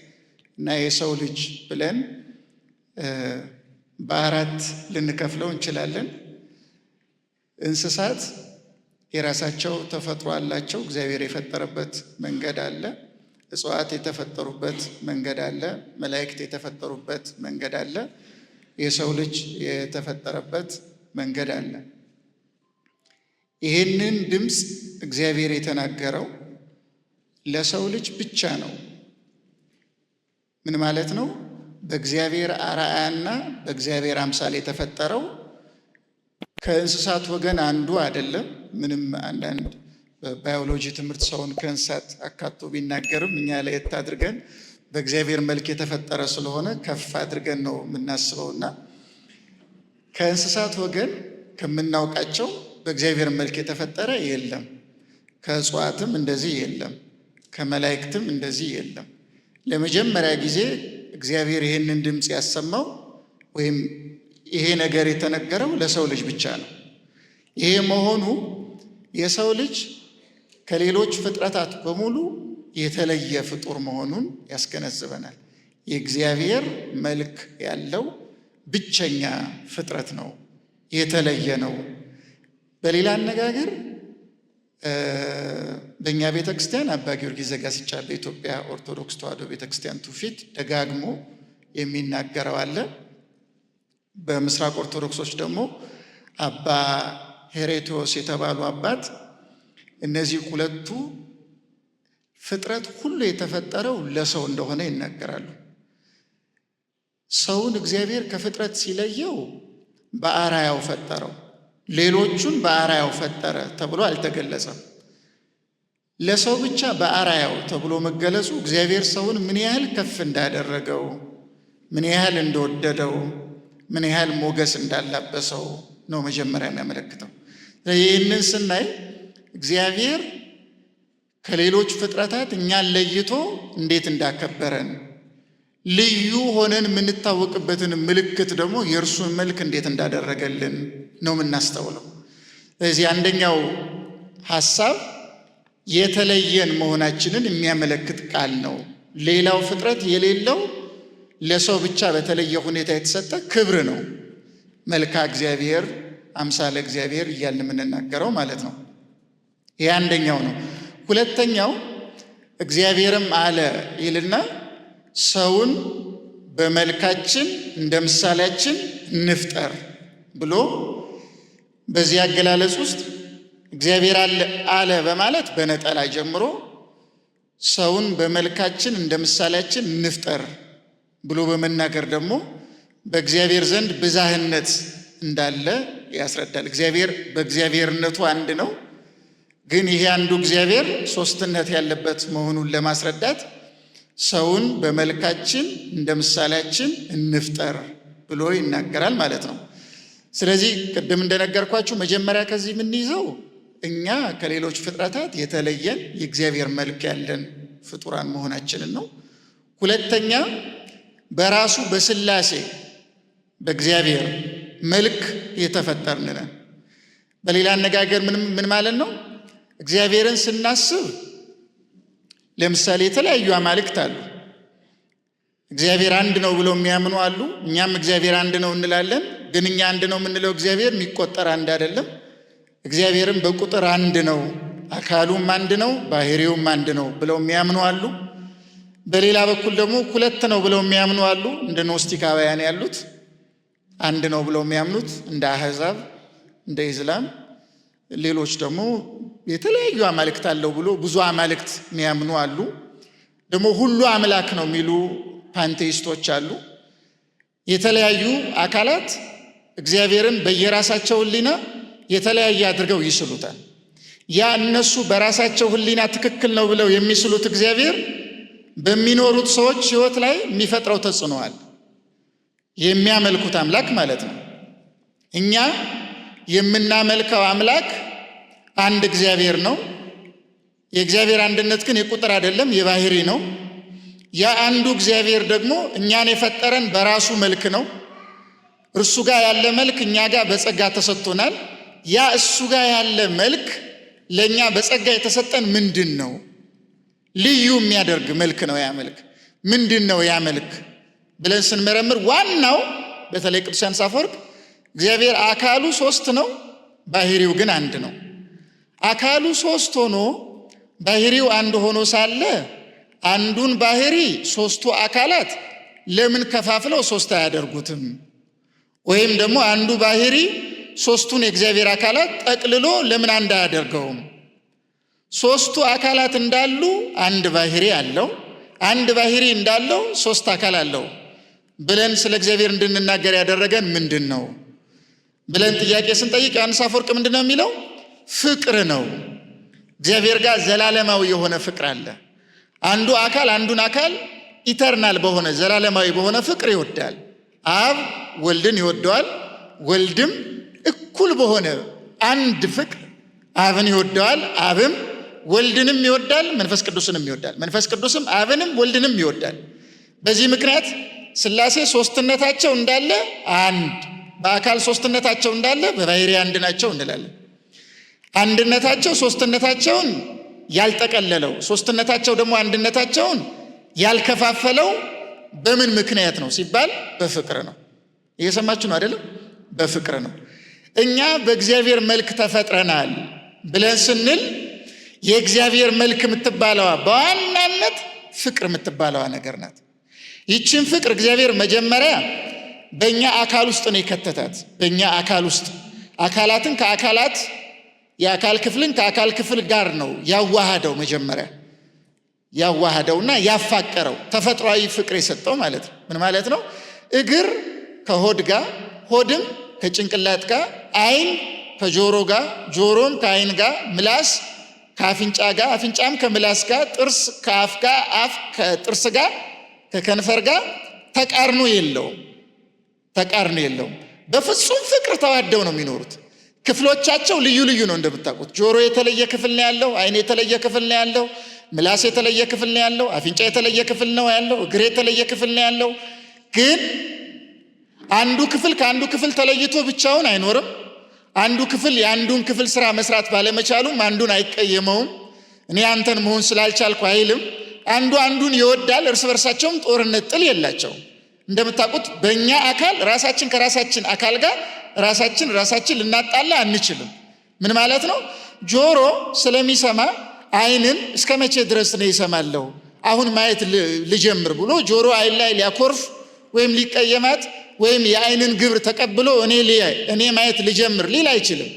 እና የሰው ልጅ ብለን በአራት ልንከፍለው እንችላለን። እንስሳት የራሳቸው ተፈጥሮ አላቸው። እግዚአብሔር የፈጠረበት መንገድ አለ። እጽዋት የተፈጠሩበት መንገድ አለ። መላእክት የተፈጠሩበት መንገድ አለ። የሰው ልጅ የተፈጠረበት መንገድ አለ። ይህንን ድምፅ እግዚአብሔር የተናገረው ለሰው ልጅ ብቻ ነው። ምን ማለት ነው? በእግዚአብሔር አርአያና በእግዚአብሔር አምሳል የተፈጠረው ከእንስሳት ወገን አንዱ አይደለም። ምንም አንዳንድ በባዮሎጂ ትምህርት ሰውን ከእንስሳት አካቶ ቢናገርም እኛ ለየት አድርገን በእግዚአብሔር መልክ የተፈጠረ ስለሆነ ከፍ አድርገን ነው የምናስበውና ከእንስሳት ወገን ከምናውቃቸው በእግዚአብሔር መልክ የተፈጠረ የለም። ከእጽዋትም እንደዚህ የለም። ከመላእክትም እንደዚህ የለም። ለመጀመሪያ ጊዜ እግዚአብሔር ይህንን ድምፅ ያሰማው ወይም ይሄ ነገር የተነገረው ለሰው ልጅ ብቻ ነው። ይሄ መሆኑ የሰው ልጅ ከሌሎች ፍጥረታት በሙሉ የተለየ ፍጡር መሆኑን ያስገነዝበናል። የእግዚአብሔር መልክ ያለው ብቸኛ ፍጥረት ነው፣ የተለየ ነው። በሌላ አነጋገር በእኛ ቤተ ክርስቲያን አባ ጊዮርጊስ ዘጋስጫ በኢትዮጵያ ኦርቶዶክስ ተዋሕዶ ቤተ ክርስቲያን ትውፊት ደጋግሞ የሚናገረው አለ። በምስራቅ ኦርቶዶክሶች ደግሞ አባ ሄሬቶስ የተባሉ አባት እነዚህ ሁለቱ ፍጥረት ሁሉ የተፈጠረው ለሰው እንደሆነ ይናገራሉ። ሰውን እግዚአብሔር ከፍጥረት ሲለየው በአርአያው ፈጠረው። ሌሎቹን በአርአያው ፈጠረ ተብሎ አልተገለጸም። ለሰው ብቻ በአርአያው ተብሎ መገለጹ እግዚአብሔር ሰውን ምን ያህል ከፍ እንዳደረገው፣ ምን ያህል እንደወደደው፣ ምን ያህል ሞገስ እንዳላበሰው ነው መጀመሪያ የሚያመለክተው። ይህንን ስናይ እግዚአብሔር ከሌሎች ፍጥረታት እኛን ለይቶ እንዴት እንዳከበረን፣ ልዩ ሆነን የምንታወቅበትን ምልክት ደግሞ የእርሱን መልክ እንዴት እንዳደረገልን ነው የምናስተውለው። ስለዚህ አንደኛው ሐሳብ የተለየን መሆናችንን የሚያመለክት ቃል ነው። ሌላው ፍጥረት የሌለው ለሰው ብቻ በተለየ ሁኔታ የተሰጠ ክብር ነው። መልካ እግዚአብሔር፣ አምሳለ እግዚአብሔር እያልን የምንናገረው ማለት ነው። ይህ አንደኛው ነው። ሁለተኛው እግዚአብሔርም አለ ይልና ሰውን በመልካችን እንደ ምሳሌያችን እንፍጠር ብሎ በዚህ አገላለጽ ውስጥ እግዚአብሔር አለ በማለት በነጠላ ጀምሮ ሰውን በመልካችን እንደ ምሳሌያችን እንፍጠር ብሎ በመናገር ደግሞ በእግዚአብሔር ዘንድ ብዝሃነት እንዳለ ያስረዳል። እግዚአብሔር በእግዚአብሔርነቱ አንድ ነው፣ ግን ይሄ አንዱ እግዚአብሔር ሦስትነት ያለበት መሆኑን ለማስረዳት ሰውን በመልካችን እንደ ምሳሌያችን እንፍጠር ብሎ ይናገራል ማለት ነው። ስለዚህ ቅድም እንደነገርኳችሁ መጀመሪያ ከዚህ የምንይዘው እኛ ከሌሎች ፍጥረታት የተለየን የእግዚአብሔር መልክ ያለን ፍጡራን መሆናችንን ነው። ሁለተኛ በራሱ በሥላሴ በእግዚአብሔር መልክ የተፈጠርን ነን። በሌላ አነጋገር ምን ማለት ነው? እግዚአብሔርን ስናስብ ለምሳሌ የተለያዩ አማልክት አሉ። እግዚአብሔር አንድ ነው ብለው የሚያምኑ አሉ። እኛም እግዚአብሔር አንድ ነው እንላለን። ግን እኛ አንድ ነው የምንለው እግዚአብሔር የሚቆጠር አንድ አይደለም። እግዚአብሔርም በቁጥር አንድ ነው፣ አካሉም አንድ ነው፣ ባህሪውም አንድ ነው ብለው የሚያምኑ አሉ። በሌላ በኩል ደግሞ ሁለት ነው ብለው የሚያምኑ አሉ። እንደ ኖስቲካውያን ያሉት አንድ ነው ብለው የሚያምኑት እንደ አሕዛብ እንደ ኢስላም። ሌሎች ደግሞ የተለያዩ አማልክት አለው ብሎ ብዙ አማልክት የሚያምኑ አሉ። ደግሞ ሁሉ አምላክ ነው የሚሉ ፓንቴይስቶች አሉ። የተለያዩ አካላት እግዚአብሔርን በየራሳቸው ሕሊና የተለያየ አድርገው ይስሉታል። ያ እነሱ በራሳቸው ሕሊና ትክክል ነው ብለው የሚስሉት እግዚአብሔር በሚኖሩት ሰዎች ሕይወት ላይ የሚፈጥረው ተጽዕኖ አለ። የሚያመልኩት አምላክ ማለት ነው። እኛ የምናመልከው አምላክ አንድ እግዚአብሔር ነው። የእግዚአብሔር አንድነት ግን የቁጥር አይደለም፣ የባህሪ ነው። ያ አንዱ እግዚአብሔር ደግሞ እኛን የፈጠረን በራሱ መልክ ነው። እርሱ ጋር ያለ መልክ እኛ ጋር በጸጋ ተሰጥቶናል። ያ እሱ ጋር ያለ መልክ ለእኛ በጸጋ የተሰጠን ምንድን ነው? ልዩ የሚያደርግ መልክ ነው። ያ መልክ ምንድን ነው? ያ መልክ ብለን ስንመረምር ዋናው በተለይ ቅዱስ ዮሐንስ አፈወርቅ እግዚአብሔር አካሉ 3 ነው፣ ባህሪው ግን አንድ ነው። አካሉ 3 ሆኖ ባህሪው አንድ ሆኖ ሳለ አንዱን ባህሪ 3ቱ አካላት ለምን ከፋፍለው 3 አያደርጉትም? ወይም ደግሞ አንዱ ባህሪ 3ቱን የእግዚአብሔር አካላት ጠቅልሎ ለምን አንድ አያደርገውም? 3ቱ አካላት እንዳሉ አንድ ባህሪ አለው፣ አንድ ባህሪ እንዳለው 3 አካል አለው ብለን ስለ እግዚአብሔር እንድንናገር ያደረገን ምንድን ነው ብለን ጥያቄ ስንጠይቅ ዮሐንስ አፈወርቅ ምንድን ነው የሚለው? ፍቅር ነው። እግዚአብሔር ጋር ዘላለማዊ የሆነ ፍቅር አለ። አንዱ አካል አንዱን አካል ኢተርናል በሆነ ዘላለማዊ በሆነ ፍቅር ይወዳል። አብ ወልድን ይወደዋል፣ ወልድም እኩል በሆነ አንድ ፍቅር አብን ይወደዋል፣ አብም ወልድንም ይወዳል፣ መንፈስ ቅዱስንም ይወዳል፣ መንፈስ ቅዱስም አብንም ወልድንም ይወዳል። በዚህ ምክንያት ሥላሴ ሦስትነታቸው እንዳለ አንድ፣ በአካል ሦስትነታቸው እንዳለ በባህሪ አንድ ናቸው እንላለን። አንድነታቸው ሦስትነታቸውን ያልጠቀለለው፣ ሦስትነታቸው ደግሞ አንድነታቸውን ያልከፋፈለው በምን ምክንያት ነው ሲባል በፍቅር ነው። እየሰማችሁ ነው አይደለም? በፍቅር ነው። እኛ በእግዚአብሔር መልክ ተፈጥረናል ብለን ስንል የእግዚአብሔር መልክ የምትባለዋ በዋናነት ፍቅር የምትባለዋ ነገር ናት። ይችን ፍቅር እግዚአብሔር መጀመሪያ በእኛ አካል ውስጥ ነው የከተታት። በእኛ አካል ውስጥ አካላትን ከአካላት የአካል ክፍልን ከአካል ክፍል ጋር ነው ያዋሃደው። መጀመሪያ ያዋሃደውና ያፋቀረው ተፈጥሯዊ ፍቅር የሰጠው ማለት ነው። ምን ማለት ነው? እግር ከሆድ ጋር፣ ሆድም ከጭንቅላት ጋር፣ ዓይን ከጆሮ ጋር፣ ጆሮም ከዓይን ጋር፣ ምላስ ከአፍንጫ ጋር፣ አፍንጫም ከምላስ ጋር፣ ጥርስ ከአፍ ጋር፣ አፍ ከጥርስ ጋር፣ ከከንፈር ጋር ተቃርኖ የለውም። ተቃርኖ የለውም። በፍጹም ፍቅር ተዋደው ነው የሚኖሩት። ክፍሎቻቸው ልዩ ልዩ ነው እንደምታውቁት። ጆሮ የተለየ ክፍል ነው ያለው፣ ዓይን የተለየ ክፍል ነው ያለው፣ ምላስ የተለየ ክፍል ነው ያለው፣ አፍንጫ የተለየ ክፍል ነው ያለው፣ እግር የተለየ ክፍል ነው ያለው። ግን አንዱ ክፍል ከአንዱ ክፍል ተለይቶ ብቻውን አይኖርም። አንዱ ክፍል የአንዱን ክፍል ስራ መስራት ባለመቻሉም አንዱን አይቀየመውም። እኔ አንተን መሆን ስላልቻልኩ አይልም። አንዱ አንዱን ይወዳል። እርስ በርሳቸውም ጦርነት፣ ጥል የላቸውም። እንደምታውቁት በእኛ አካል ራሳችን ከራሳችን አካል ጋር ራሳችን ልናጣላ አንችልም። ምን ማለት ነው? ጆሮ ስለሚሰማ ዓይንን እስከ መቼ ድረስ ነው ይሰማለሁ አሁን ማየት ልጀምር ብሎ ጆሮ ዓይን ላይ ሊያኮርፍ ወይም ሊቀየማት ወይም የዓይንን ግብር ተቀብሎ እኔ ማየት ልጀምር ሊል አይችልም።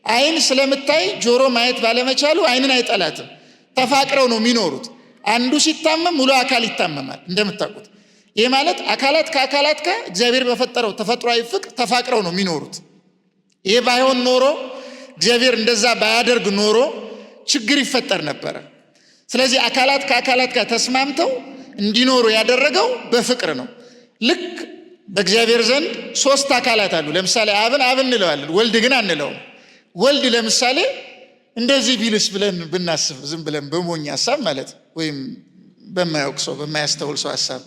ዓይን ስለምታይ ጆሮ ማየት ባለመቻሉ ዓይንን አይጠላትም። ተፋቅረው ነው የሚኖሩት። አንዱ ሲታመም ሙሉ አካል ይታመማል እንደምታውቁት። ይህ ማለት አካላት ከአካላት ጋር እግዚአብሔር በፈጠረው ተፈጥሯዊ ፍቅር ተፋቅረው ነው የሚኖሩት። ይህ ባይሆን ኖሮ እግዚአብሔር እንደዛ ባያደርግ ኖሮ ችግር ይፈጠር ነበረ። ስለዚህ አካላት ከአካላት ጋር ተስማምተው እንዲኖሩ ያደረገው በፍቅር ነው። ልክ በእግዚአብሔር ዘንድ 3 አካላት አሉ። ለምሳሌ አብን አብ እንለዋለን፣ ወልድ ግን አንለውም። ወልድ ለምሳሌ እንደዚህ ቢልስ ብለን ብናስብ ዝም ብለን በሞኝ ሐሳብ ማለት ወይም በማያውቅ ሰው በማያስተውል ሰው ሐሳብ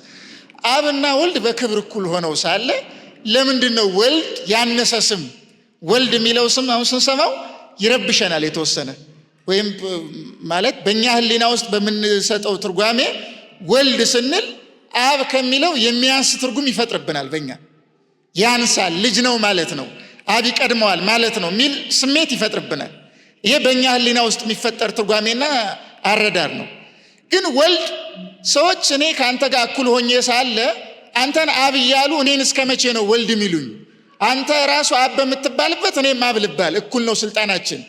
አብና ወልድ በክብር እኩል ሆነው ሳለ ለምንድን ነው ወልድ ያነሰ ስም? ወልድ የሚለው ስም አሁን ስንሰማው ይረብሸናል የተወሰነ ወይም ማለት በእኛ ሕሊና ውስጥ በምንሰጠው ትርጓሜ ወልድ ስንል አብ ከሚለው የሚያንስ ትርጉም ይፈጥርብናል። በእኛ ያንሳል፣ ልጅ ነው ማለት ነው፣ አብ ይቀድመዋል ማለት ነው የሚል ስሜት ይፈጥርብናል። ይሄ በእኛ ሕሊና ውስጥ የሚፈጠር ትርጓሜና አረዳድ ነው። ግን ወልድ ሰዎች እኔ ከአንተ ጋር እኩል ሆኜ ሳለ አንተን አብ እያሉ እኔን እስከ መቼ ነው ወልድ የሚሉኝ? አንተ ራሱ አብ በምትባልበት እኔም አብ ልባል፣ እኩል ነው ስልጣናችን።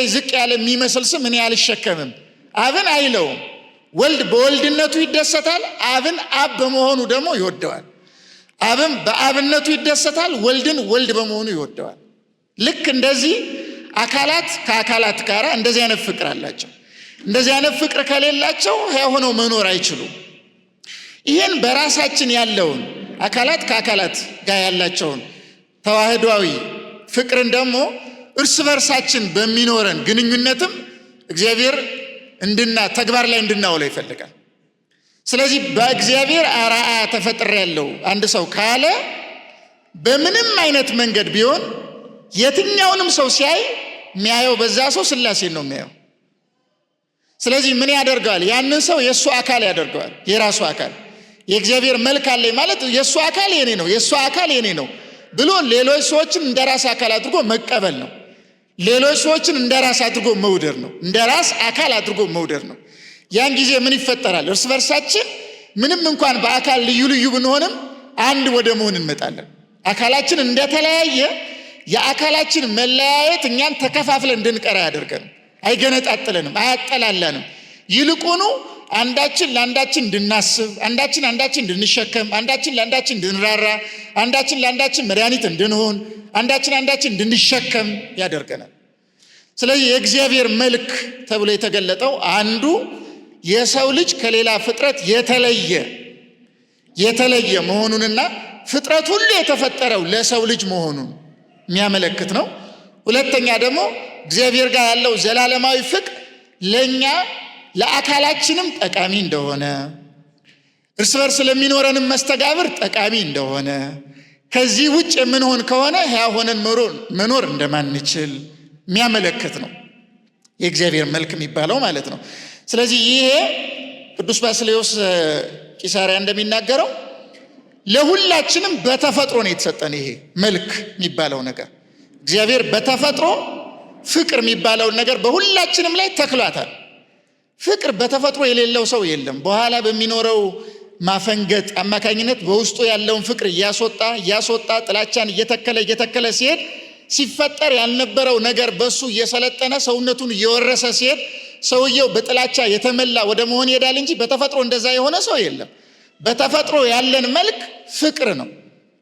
ዝቅ ያለ የሚመስል ስም እኔ አልሸከምም። አብን አይለውም። ወልድ በወልድነቱ ይደሰታል፣ አብን አብ በመሆኑ ደግሞ ይወደዋል። አብን በአብነቱ ይደሰታል፣ ወልድን ወልድ በመሆኑ ይወደዋል። ልክ እንደዚህ አካላት ከአካላት ጋር እንደዚህ አይነት ፍቅር አላቸው። እንደዚህ አይነት ፍቅር ከሌላቸው ሕያው ሆነው መኖር አይችሉም። ይህን በራሳችን ያለውን አካላት ከአካላት ጋር ያላቸውን ተዋህዷዊ ፍቅርን ደግሞ እርስ በርሳችን በሚኖረን ግንኙነትም እግዚአብሔር ተግባር ላይ እንድናውለው ይፈልጋል። ስለዚህ በእግዚአብሔር አርአያ ተፈጥሬያለሁ አንድ ሰው ካለ በምንም አይነት መንገድ ቢሆን የትኛውንም ሰው ሲያይ የሚያየው በዛ ሰው ሥላሴን ነው የሚያየው። ስለዚህ ምን ያደርገዋል? ያንን ሰው የእሱ አካል ያደርገዋል። የራሱ አካል የእግዚአብሔር መልክ አለኝ ማለት የእሱ አካል የኔ ነው፣ የእሱ አካል የኔ ነው ብሎ ሌሎች ሰዎችን እንደ ራስ አካል አድርጎ መቀበል ነው። ሌሎች ሰዎችን እንደ ራስ አድርጎ መውደድ ነው። እንደ ራስ አካል አድርጎ መውደድ ነው። ያን ጊዜ ምን ይፈጠራል? እርስ በርሳችን ምንም እንኳን በአካል ልዩ ልዩ ብንሆንም አንድ ወደ መሆን እንመጣለን። አካላችን እንደተለያየ የአካላችን መለያየት እኛን ተከፋፍለን እንድንቀር አያደርገንም፣ አይገነጣጥለንም፣ አያጠላላንም። ይልቁኑ አንዳችን ለአንዳችን እንድናስብ፣ አንዳችን እንድንሸከም፣ አንዳችን ለአንዳችን እንድንራራ፣ አንዳችን ለአንዳችን መድኃኒት እንድንሆን፣ አንዳችን እንድንሸከም ያደርገናል። ስለዚህ የእግዚአብሔር መልክ ተብሎ የተገለጠው አንዱ የሰው ልጅ ከሌላ ፍጥረት የተለየ መሆኑንና ፍጥረት ሁሉ የተፈጠረው ለሰው ልጅ መሆኑን የሚያመለክት ነው። ሁለተኛ ደግሞ እግዚአብሔር ጋር ያለው ዘላለማዊ ፍቅር ለእኛ ለአካላችንም ጠቃሚ እንደሆነ፣ እርስ በርስ ለሚኖረንም መስተጋብር ጠቃሚ እንደሆነ፣ ከዚህ ውጭ የምንሆን ከሆነ ሕያው ሆነን መኖር እንደማንችል የሚያመለክት ነው የእግዚአብሔር መልክ የሚባለው ማለት ነው። ስለዚህ ይሄ ቅዱስ ባስልዮስ ቂሳርያ እንደሚናገረው ለሁላችንም በተፈጥሮ ነው የተሰጠን። ይሄ መልክ የሚባለው ነገር እግዚአብሔር በተፈጥሮ ፍቅር የሚባለውን ነገር በሁላችንም ላይ ተክሏታል። ፍቅር በተፈጥሮ የሌለው ሰው የለም። በኋላ በሚኖረው ማፈንገጥ አማካኝነት በውስጡ ያለውን ፍቅር እያስወጣ ጥላቻን እየተከለ ሲሄድ ሲፈጠር ያልነበረው ነገር በሱ እየሰለጠነ ሰውነቱን እየወረሰ ሲሄድ ሰውየው በጥላቻ የተመላ ወደ መሆን ይሄዳል እንጂ በተፈጥሮ እንደዛ የሆነ ሰው የለም። በተፈጥሮ ያለን መልክ ፍቅር ነው፣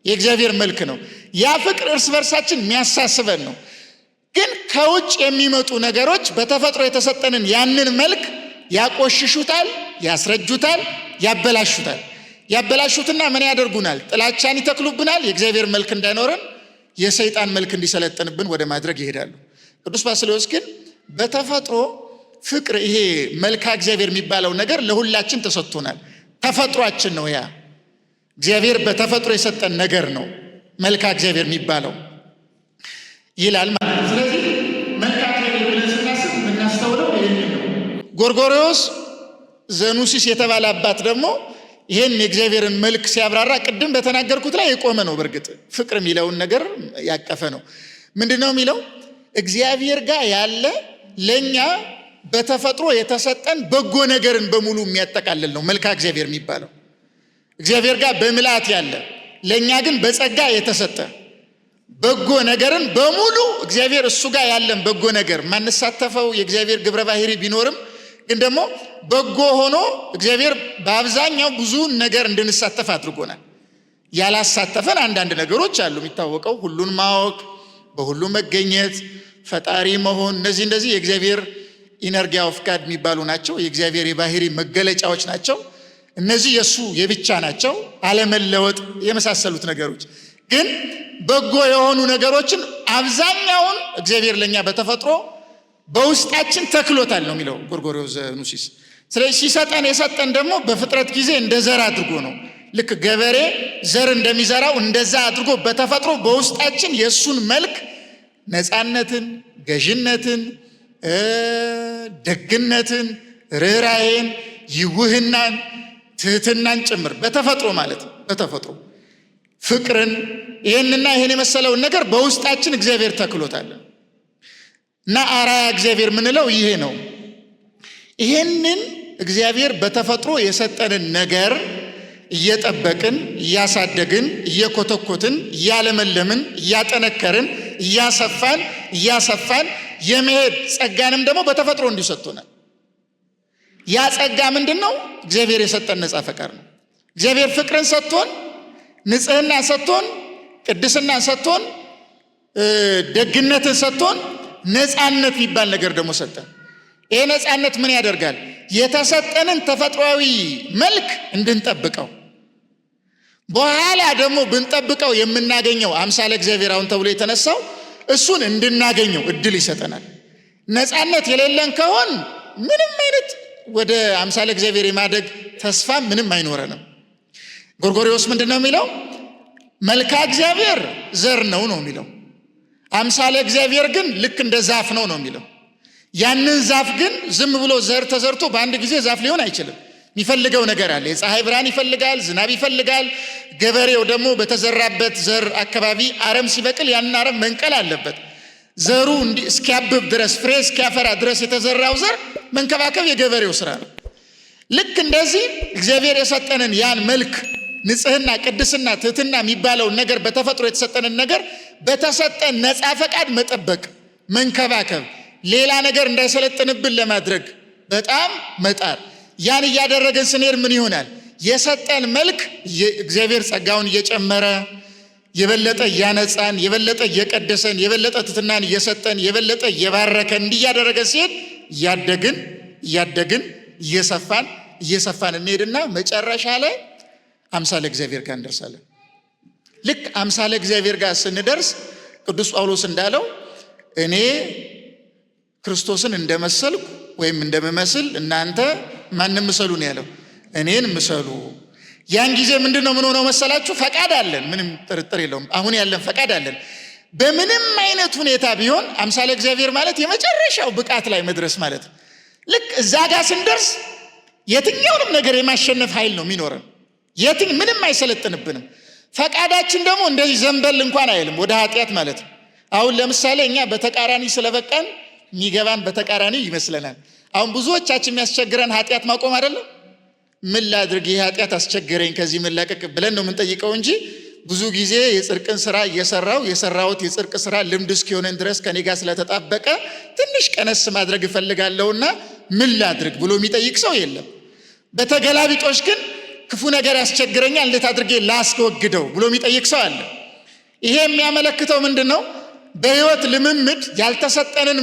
የእግዚአብሔር መልክ ነው። ያ ፍቅር እርስ በርሳችን የሚያሳስበን ነው። ግን ከውጭ የሚመጡ ነገሮች በተፈጥሮ የተሰጠንን ያንን መልክ ያቆሽሹታል፣ ያስረጁታል፣ ያበላሹትና ምን ያደርጉናል? ጥላቻን ይተክሉብናል። የእግዚአብሔር መልክ እንዳይኖረን የሰይጣን መልክ እንዲሰለጥንብን ወደ ማድረግ ይሄዳሉ። ቅዱስ ባስልዮስ ግን በተፈጥሮ ፍቅር፣ ይሄ መልካ እግዚአብሔር የሚባለው ነገር ለሁላችን ተሰጥቶናል። ተፈጥሯችን ነው። ያ እግዚአብሔር በተፈጥሮ የሰጠን ነገር ነው መልካ እግዚአብሔር የሚባለው ይላል ማለት ነው። ስለዚህ መልካ እግዚአብሔር ብለን ስናስብ የምናስተውለው ይህንን ነው። ጎርጎርዮስ ዘኑሲስ የተባለ አባት ደግሞ ይህን የእግዚአብሔርን መልክ ሲያብራራ ቅድም በተናገርኩት ላይ የቆመ ነው። በእርግጥ ፍቅር የሚለውን ነገር ያቀፈ ነው። ምንድን ነው የሚለው? እግዚአብሔር ጋር ያለ ለእኛ በተፈጥሮ የተሰጠን በጎ ነገርን በሙሉ የሚያጠቃልል ነው መልካ እግዚአብሔር የሚባለው። እግዚአብሔር ጋር በምልአት ያለ ለእኛ ግን በጸጋ የተሰጠ በጎ ነገርን በሙሉ እግዚአብሔር እሱ ጋር ያለን በጎ ነገር ማንሳተፈው የእግዚአብሔር ግብረ ባህሪ ቢኖርም ግን ደግሞ በጎ ሆኖ እግዚአብሔር በአብዛኛው ብዙ ነገር እንድንሳተፍ አድርጎናል። ያላሳተፈን አንዳንድ ነገሮች አሉ። የሚታወቀው ሁሉን ማወቅ፣ በሁሉ መገኘት፣ ፈጣሪ መሆን፣ እነዚህ የእግዚአብሔር ኢነርጊያ ኦፍ ጋድ የሚባሉ ናቸው። የእግዚአብሔር የባህሪ መገለጫዎች ናቸው። እነዚህ የእሱ የብቻ ናቸው። አለመለወጥ የመሳሰሉት ነገሮች ግን በጎ የሆኑ ነገሮችን አብዛኛውን እግዚአብሔር ለኛ በተፈጥሮ በውስጣችን ተክሎታል ነው የሚለው ጎርጎርዮስ ዘኑሲስ። ስለዚህ ሲሰጠን የሰጠን ደግሞ በፍጥረት ጊዜ እንደ ዘር አድርጎ ነው። ልክ ገበሬ ዘር እንደሚዘራው እንደዛ አድርጎ በተፈጥሮ በውስጣችን የእሱን መልክ ነፃነትን፣ ገዥነትን፣ ደግነትን፣ ርኅራኄን፣ ይውህናን፣ ትህትናን ጭምር በተፈጥሮ ማለት በተፈጥሮ ፍቅርን፣ ይህንና ይህን የመሰለውን ነገር በውስጣችን እግዚአብሔር ተክሎታል እና አርአያ እግዚአብሔር የምንለው ይሄ ነው። ይሄንን እግዚአብሔር በተፈጥሮ የሰጠንን ነገር እየጠበቅን እያሳደግን እየኮተኮትን እያለመለምን እያጠነከርን እያሰፋን የመሄድ ጸጋንም ደግሞ በተፈጥሮ እንዲሰጥቶናል። ያ ጸጋ ምንድን ነው? እግዚአብሔር የሰጠን ነፃ ፈቃድ ነው። እግዚአብሔር ፍቅርን ሰጥቶን፣ ንጽህና ሰጥቶን፣ ቅድስና ሰጥቶን፣ ደግነትን ሰጥቶን፣ ነፃነት የሚባል ነገር ደግሞ ሰጠን። ይሄ ነፃነት ምን ያደርጋል? የተሰጠንን ተፈጥሯዊ መልክ እንድንጠብቀው፣ በኋላ ደግሞ ብንጠብቀው የምናገኘው አምሳለ እግዚአብሔር አሁን ተብሎ የተነሳው እሱን እንድናገኘው እድል ይሰጠናል። ነፃነት የሌለን ከሆን ምንም አይነት ወደ አምሳለ እግዚአብሔር የማደግ ተስፋ ምንም አይኖረንም። ጎርጎርዮስ ምንድን ነው የሚለው? መልካ እግዚአብሔር ዘር ነው የሚለው። አምሳለ እግዚአብሔር ግን ልክ እንደ ዛፍ ነው የሚለው። ያንን ዛፍ ግን ዝም ብሎ ዘር ተዘርቶ በአንድ ጊዜ ዛፍ ሊሆን አይችልም። የሚፈልገው ነገር አለ። የፀሐይ ብርሃን ይፈልጋል፣ ዝናብ ይፈልጋል። ገበሬው ደግሞ በተዘራበት ዘር አካባቢ አረም ሲበቅል ያንን አረም መንቀል አለበት። ዘሩ እስኪያብብ ድረስ ፍሬ እስኪያፈራ ድረስ የተዘራው ዘር መንከባከብ የገበሬው ስራ ነው። ልክ እንደዚህ እግዚአብሔር የሰጠንን ያን መልክ፣ ንጽህና፣ ቅድስና፣ ትህትና የሚባለውን ነገር በተፈጥሮ የተሰጠንን ነገር በተሰጠን ነፃ ፈቃድ መጠበቅ፣ መንከባከብ፣ ሌላ ነገር እንዳይሰለጥንብን ለማድረግ በጣም መጣር። ያን እያደረገን ስንሄድ ምን ይሆናል? የሰጠን መልክ እግዚአብሔር ጸጋውን እየጨመረ የበለጠ እያነጻን፣ የበለጠ እየቀደሰን፣ የበለጠ ትሕትናን እየሰጠን፣ የበለጠ እየባረከን እንዲያደረገን ሲሄድ እያደግን እየሰፋን እንሄድና መጨረሻ ላይ አምሳለ እግዚአብሔር ጋር እንደርሳለን። ልክ አምሳለ እግዚአብሔር ጋር ስንደርስ ቅዱስ ጳውሎስ እንዳለው እኔ ክርስቶስን እንደመሰልኩ ወይም እንደምመስል እናንተ ማንም ምሰሉ ነው ያለው። እኔን ምሰሉ። ያን ጊዜ ምንድን ነው ምን ሆነው መሰላችሁ? ፈቃድ አለን፣ ምንም ጥርጥር የለውም። አሁን ያለን ፈቃድ አለን። በምንም አይነት ሁኔታ ቢሆን አምሳለ እግዚአብሔር ማለት የመጨረሻው ብቃት ላይ መድረስ ማለት ነው። ልክ እዛ ጋር ስንደርስ የትኛውንም ነገር የማሸነፍ ኃይል ነው የሚኖረን። ምንም አይሰለጥንብንም። ፈቃዳችን ደግሞ እንደዚህ ዘንበል እንኳን አይልም ወደ ኃጢአት ማለት ነው። አሁን ለምሳሌ እኛ በተቃራኒ ስለበቃን የሚገባን በተቃራኒ ይመስለናል። አሁን ብዙዎቻችን የሚያስቸግረን ኃጢአት ማቆም አይደለም። ምን ላድርግ ይህ ኃጢአት አስቸገረኝ ከዚህ መላቀቅ ብለን ነው የምንጠይቀው እንጂ ብዙ ጊዜ የጽድቅን ስራ የሰራሁት የጽድቅ ስራ ልምድ እስኪሆነን ድረስ ከኔ ጋር ስለተጣበቀ ትንሽ ቀነስ ማድረግ እፈልጋለሁና ምን ላድርግ ብሎ የሚጠይቅ ሰው የለም። በተገላቢጦሽ ግን ክፉ ነገር ያስቸግረኛል እንዴት አድርጌ ላስወግደው ብሎ የሚጠይቅ ሰው አለ። ይሄ የሚያመለክተው ምንድን ነው? በህይወት ልምምድ ያልተሰጠንን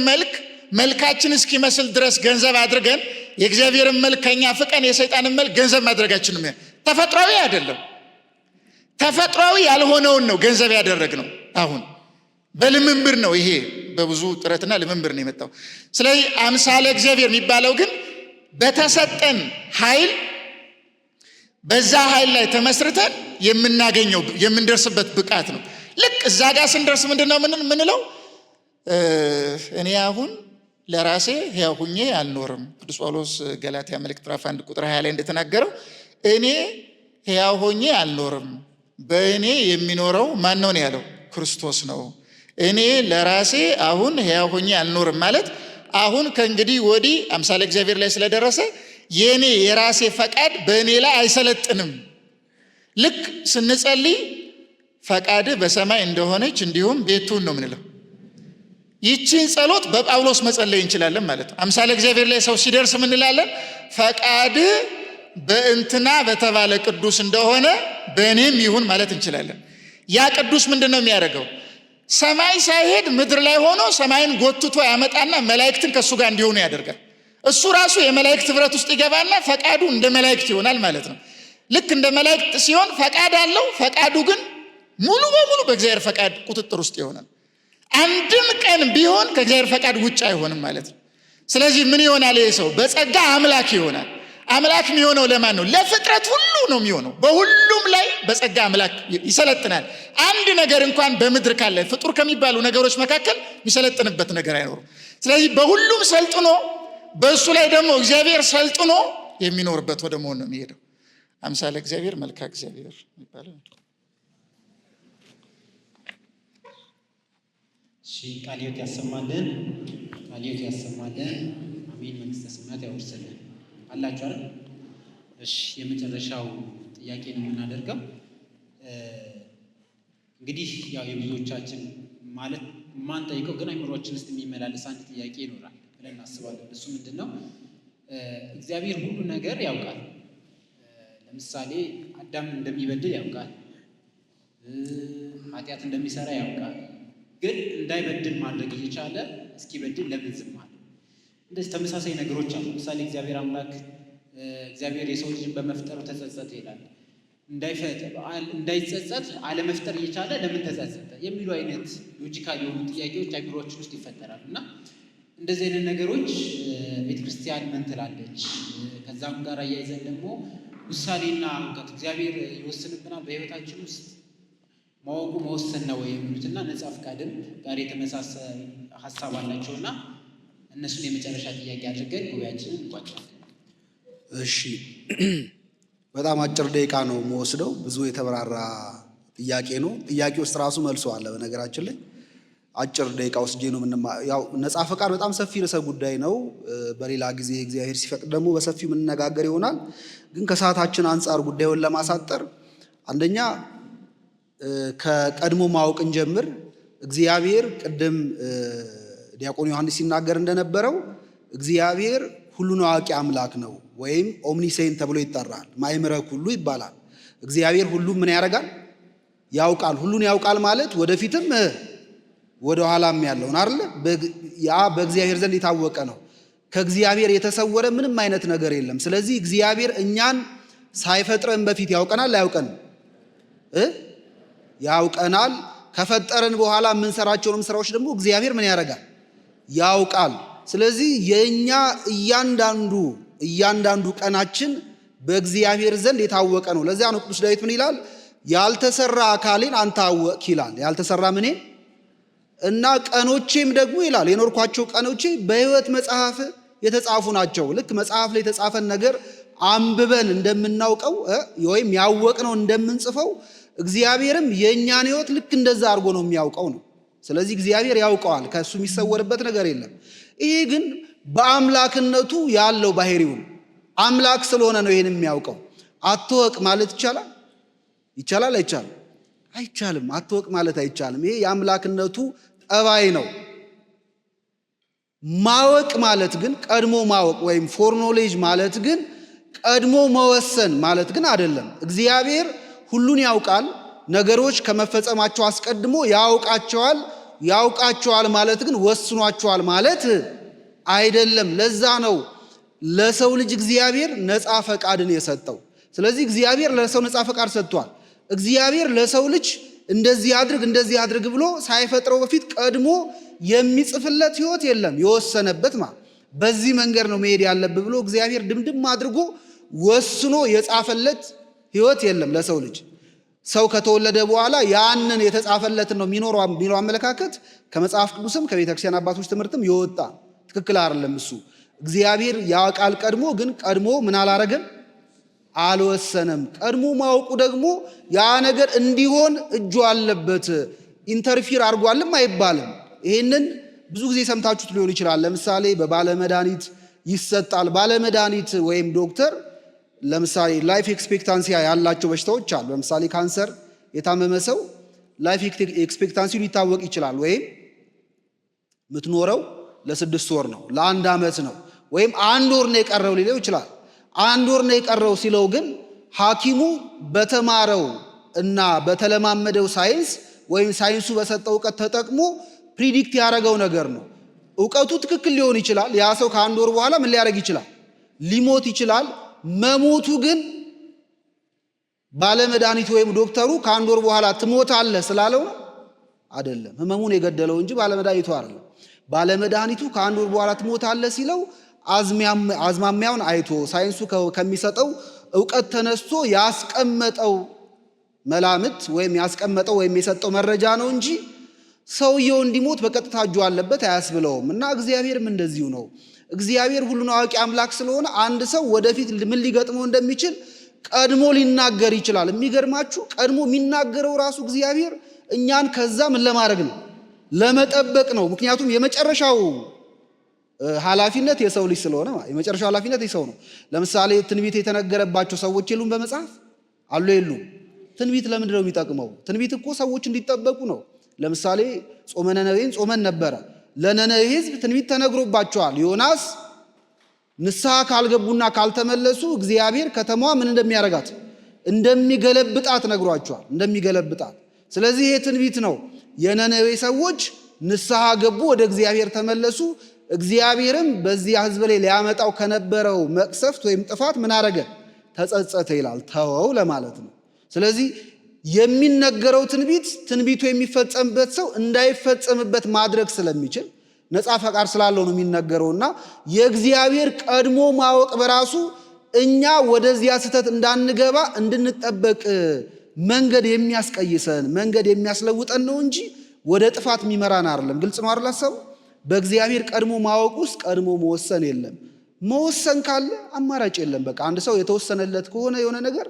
መልካችን እስኪመስል ድረስ ገንዘብ አድርገን የእግዚአብሔርን መልክ ከኛ ፍቀን የሰይጣንን መልክ ገንዘብ ማድረጋችን ነው። ተፈጥሯዊ አይደለም። ተፈጥሯዊ ያልሆነውን ነው ገንዘብ ያደረግነው። አሁን በልምምድ ነው። ይሄ በብዙ ጥረትና ልምምድ ነው የመጣው። ስለዚህ አምሳለ እግዚአብሔር የሚባለው ግን በተሰጠን ኃይል፣ በዛ ኃይል ላይ ተመስርተን የምናገኘው የምንደርስበት ብቃት ነው። ልክ እዛ ጋር ስንደርስ ምንድነው ምንለው? እኔ አሁን ለራሴ ሕያው ሁኜ አልኖርም። ቅዱስ ጳውሎስ ገላትያ መልእክት ምዕራፍ 1 ቁጥር 20 ላይ እንደተናገረው እኔ ሕያው ሆኜ አልኖርም፣ በእኔ የሚኖረው ማን ነው ያለው? ክርስቶስ ነው። እኔ ለራሴ አሁን ሕያው ሆኜ አልኖርም ማለት አሁን ከእንግዲህ ወዲህ አምሳለ እግዚአብሔር ላይ ስለደረሰ የኔ የራሴ ፈቃድ በእኔ ላይ አይሰለጥንም። ልክ ስንጸልይ ፈቃድ በሰማይ እንደሆነች እንዲሁም ቤቱን ነው ምንለው። ይህችን ጸሎት በጳውሎስ መጸለይ እንችላለን ማለት ነው። አምሳለ እግዚአብሔር ላይ ሰው ሲደርስ ምን እንላለን? ፈቃድ በእንትና በተባለ ቅዱስ እንደሆነ በእኔም ይሁን ማለት እንችላለን። ያ ቅዱስ ምንድን ነው የሚያደርገው? ሰማይ ሳይሄድ ምድር ላይ ሆኖ ሰማይን ጎትቶ ያመጣና መላእክትን ከእሱ ጋር እንዲሆኑ ያደርጋል። እሱ ራሱ የመላእክት ህብረት ውስጥ ይገባና ፈቃዱ እንደ መላእክት ይሆናል ማለት ነው። ልክ እንደ መላእክት ሲሆን ፈቃድ አለው። ፈቃዱ ግን ሙሉ በሙሉ በእግዚአብሔር ፈቃድ ቁጥጥር ውስጥ ይሆናል። አንድም ቀን ቢሆን ከእግዚአብሔር ፈቃድ ውጭ አይሆንም ማለት ነው። ስለዚህ ምን ይሆናል? ይሄ ሰው በጸጋ አምላክ ይሆናል። አምላክ የሚሆነው ለማን ነው? ለፍጥረት ሁሉ ነው የሚሆነው። በሁሉም ላይ በጸጋ አምላክ ይሰለጥናል። አንድ ነገር እንኳን በምድር ካለ ፍጡር ከሚባሉ ነገሮች መካከል የሚሰለጥንበት ነገር አይኖርም። ስለዚህ በሁሉም ሰልጥኖ በእሱ ላይ ደግሞ እግዚአብሔር ሰልጥኖ የሚኖርበት ወደ መሆን ነው የሚሄደው። አምሳለ እግዚአብሔር መልካ እግዚአብሔር ይባላል። ቃለ ሕይወት ያሰማልን፣ ቃለ ሕይወት ያሰማልን። አሜን። መንግስተ ሰማያት ያወርስልን። አላችሁ አይደል? እሺ፣ የመጨረሻው ጥያቄ ነው የምናደርገው። እንግዲህ ያው የብዙዎቻችን ማለት ማን ጠይቀው ግን አይምሮአችን ውስጥ የሚመላለስ አንድ ጥያቄ ይኖራል ብለን እናስባለን። እሱ ምንድነው? እግዚአብሔር ሁሉ ነገር ያውቃል። ለምሳሌ አዳም እንደሚበድል ያውቃል፣ ኃጢአት እንደሚሰራ ያውቃል። ግን እንዳይበድል ማድረግ እየቻለ እስኪበድል ለምን ዝም አለ? እንደዚህ ተመሳሳይ ነገሮች አሉ። ለምሳሌ እግዚአብሔር አምላክ እግዚአብሔር የሰው ልጅን በመፍጠሩ ተጸጸተ ይላል። እንዳይጸጸት አለመፍጠር እየቻለ ለምን ተጸጸተ የሚሉ አይነት ሎጂካል የሆኑ ጥያቄዎች አይምሮአችን ውስጥ ይፈጠራሉ። እና እንደዚህ አይነት ነገሮች ቤተክርስቲያን ምን ትላለች? ከዛም ጋር አያይዘን ደግሞ ውሳኔና እውቀት እግዚአብሔር ይወስንብናል በህይወታችን ውስጥ ማወቁ መወሰን ነው የሚሉትና ነጻ ፈቃድም ጋር የተመሳሰለ ሀሳብ አላቸውና እነሱን የመጨረሻ ጥያቄ አድርገን ጉባኤያችንን እንቋጫለን። እሺ፣ በጣም አጭር ደቂቃ ነው የምወስደው። ብዙ የተብራራ ጥያቄ ነው። ጥያቄ ውስጥ ራሱ መልሶ አለ። በነገራችን ላይ አጭር ደቂቃ ወስጄ ነው ያው ነጻ ፈቃድ በጣም ሰፊ ርዕሰ ጉዳይ ነው። በሌላ ጊዜ እግዚአብሔር ሲፈቅድ ደግሞ በሰፊው የምንነጋገር ይሆናል። ግን ከሰዓታችን አንጻር ጉዳዩን ለማሳጠር አንደኛ ከቀድሞ ማወቅ እንጀምር። እግዚአብሔር ቅድም ዲያቆን ዮሐንስ ሲናገር እንደነበረው እግዚአብሔር ሁሉን አዋቂ አምላክ ነው፣ ወይም ኦምኒሴንት ተብሎ ይጠራል። ማእምረ ኩሉ ይባላል። እግዚአብሔር ሁሉም ምን ያደርጋል? ያውቃል። ሁሉን ያውቃል ማለት ወደፊትም ወደ ኋላም ያለውን አይደል? ያ በእግዚአብሔር ዘንድ የታወቀ ነው። ከእግዚአብሔር የተሰወረ ምንም አይነት ነገር የለም። ስለዚህ እግዚአብሔር እኛን ሳይፈጥረን በፊት ያውቀናል። አያውቀንም? ያውቀናል። ከፈጠረን በኋላ የምንሰራቸውንም ስራዎች ደግሞ እግዚአብሔር ምን ያደርጋል? ያውቃል። ስለዚህ የኛ እያንዳንዱ ቀናችን በእግዚአብሔር ዘንድ የታወቀ ነው። ለዚያ ነው ቅዱስ ዳዊት ምን ይላል? ያልተሰራ አካሌን አንተ አወቅህ ይላል። ያልተሰራ ምኔ እና ቀኖቼም ደግሞ ይላል የኖርኳቸው ቀኖቼ በሕይወት መጽሐፍ የተጻፉ ናቸው። ልክ መጽሐፍ ላይ የተጻፈን ነገር አንብበን እንደምናውቀው ወይም ያወቅነው እንደምንጽፈው እግዚአብሔርም የእኛን ሕይወት ልክ እንደዛ አድርጎ ነው የሚያውቀው ነው። ስለዚህ እግዚአብሔር ያውቀዋል፣ ከእሱ የሚሰወርበት ነገር የለም። ይሄ ግን በአምላክነቱ ያለው ባህሪውን አምላክ ስለሆነ ነው ይህን የሚያውቀው። አትወቅ ማለት ይቻላል? ይቻላል? አይቻልም? አይቻልም። አትወቅ ማለት አይቻልም። ይሄ የአምላክነቱ ጠባይ ነው። ማወቅ ማለት ግን ቀድሞ ማወቅ ወይም ፎርኖሌጅ ማለት ግን ቀድሞ መወሰን ማለት ግን አይደለም። እግዚአብሔር ሁሉን ያውቃል። ነገሮች ከመፈጸማቸው አስቀድሞ ያውቃቸዋል ማለት ግን ወስኗቸዋል ማለት አይደለም። ለዛ ነው ለሰው ልጅ እግዚአብሔር ነፃ ፈቃድን የሰጠው። ስለዚህ እግዚአብሔር ለሰው ነፃ ፈቃድ ሰጥቷል። እግዚአብሔር ለሰው ልጅ እንደዚህ አድርግ ብሎ ሳይፈጥረው በፊት ቀድሞ የሚጽፍለት ሕይወት የለም። የወሰነበት በዚህ መንገድ ነው መሄድ ያለብህ ብሎ እግዚአብሔር ድምድም አድርጎ ወስኖ የጻፈለት ሕይወት የለም ለሰው ልጅ። ሰው ከተወለደ በኋላ ያንን የተጻፈለትን ነው የሚኖረው አመለካከት ከመጽሐፍ ቅዱስም ከቤተክርስቲያን አባቶች ትምህርትም የወጣ ትክክል አይደለም። እሱ እግዚአብሔር ያውቃል ቀድሞ፣ ግን ቀድሞ ምን አላረገም? አልወሰነም። ቀድሞ ማወቁ ደግሞ ያ ነገር እንዲሆን እጁ አለበት። ኢንተርፊር አድርጓልም አይባልም። ይሄንን ብዙ ጊዜ ሰምታችሁት ሊሆን ይችላል። ለምሳሌ በባለመድኃኒት ይሰጣል። ባለመድኃኒት ወይም ዶክተር ለምሳሌ ላይፍ ኤክስፔክታንሲ ያላቸው በሽታዎች አሉ። ለምሳሌ ካንሰር የታመመ ሰው ላይፍ ኤክስፔክታንሲ ሊታወቅ ይችላል። ወይም የምትኖረው ለ6 ወር ነው፣ ለ1 ዓመት ነው፣ ወይም 1 ወር ነው የቀረው ሊለው ይችላል። 1 ወር ነው የቀረው ሲለው ግን ሐኪሙ በተማረው እና በተለማመደው ሳይንስ ወይም ሳይንሱ በሰጠው እውቀት ተጠቅሞ ፕሪዲክት ያደረገው ነገር ነው። እውቀቱ ትክክል ሊሆን ይችላል። ያ ሰው ከ1 ወር በኋላ ምን ሊያደርግ ይችላል? ሊሞት ይችላል። መሞቱ ግን ባለመድኃኒት ወይም ዶክተሩ ከ1 ወር በኋላ ትሞታለህ ስላለው ነው አይደለም። ህመሙን የገደለው እንጂ ባለመድኃኒቱ አይደለም። ባለመድኃኒቱ ከአንድ ወር በኋላ ትሞታለህ ሲለው አዝማሚያውን አይቶ ሳይንሱ ከሚሰጠው እውቀት ተነስቶ ያስቀመጠው መላምት ወይም ያስቀመጠው ወይም የሰጠው መረጃ ነው እንጂ ሰውየው እንዲሞት በቀጥታ እጁ አለበት አያስብለውም። እና እግዚአብሔርም እንደዚሁ ነው። እግዚአብሔር ሁሉን አዋቂ አምላክ ስለሆነ አንድ ሰው ወደፊት ምን ሊገጥመው እንደሚችል ቀድሞ ሊናገር ይችላል። የሚገርማችሁ ቀድሞ የሚናገረው ራሱ እግዚአብሔር እኛን ከዛ ምን ለማድረግ ነው? ለመጠበቅ ነው። ምክንያቱም የመጨረሻው ኃላፊነት የሰው ልጅ ስለሆነ የመጨረሻው ኃላፊነት የሰው ነው። ለምሳሌ ትንቢት የተነገረባቸው ሰዎች የሉም በመጽሐፍ አሉ የሉም? ትንቢት ለምንድን ነው የሚጠቅመው? ትንቢት እኮ ሰዎች እንዲጠበቁ ነው። ለምሳሌ ጾመ ነነዌን ጾመን ነበረ። ለነነዌ ሕዝብ ትንቢት ተነግሮባቸዋል። ዮናስ ንስሐ ካልገቡና ካልተመለሱ እግዚአብሔር ከተማዋ ምን እንደሚያረጋት እንደሚገለብጣት ነግሯቸዋል። እንደሚገለብጣት። ስለዚህ ይሄ ትንቢት ነው። የነነዌ ሰዎች ንስሐ ገቡ፣ ወደ እግዚአብሔር ተመለሱ። እግዚአብሔርም በዚያ ሕዝብ ላይ ሊያመጣው ከነበረው መቅሰፍት ወይም ጥፋት ምን አረገ? ተጸጸተ ይላል። ተወው ለማለት ነው። ስለዚህ የሚነገረው ትንቢቱ የሚፈጸምበት ሰው እንዳይፈጸምበት ማድረግ ስለሚችል ነፃ ፈቃድ ስላለው ነው የሚነገረውና የእግዚአብሔር ቀድሞ ማወቅ በራሱ እኛ ወደዚያ ስህተት እንዳንገባ እንድንጠበቅ መንገድ የሚያስቀይሰን መንገድ የሚያስለውጠን ነው እንጂ ወደ ጥፋት የሚመራን አይደለም። ግልጽ ነው አይደል? ሐሳቡ በእግዚአብሔር ቀድሞ ማወቅ ውስጥ ቀድሞ መወሰን የለም። መወሰን ካለ አማራጭ የለም። በቃ አንድ ሰው የተወሰነለት ከሆነ የሆነ ነገር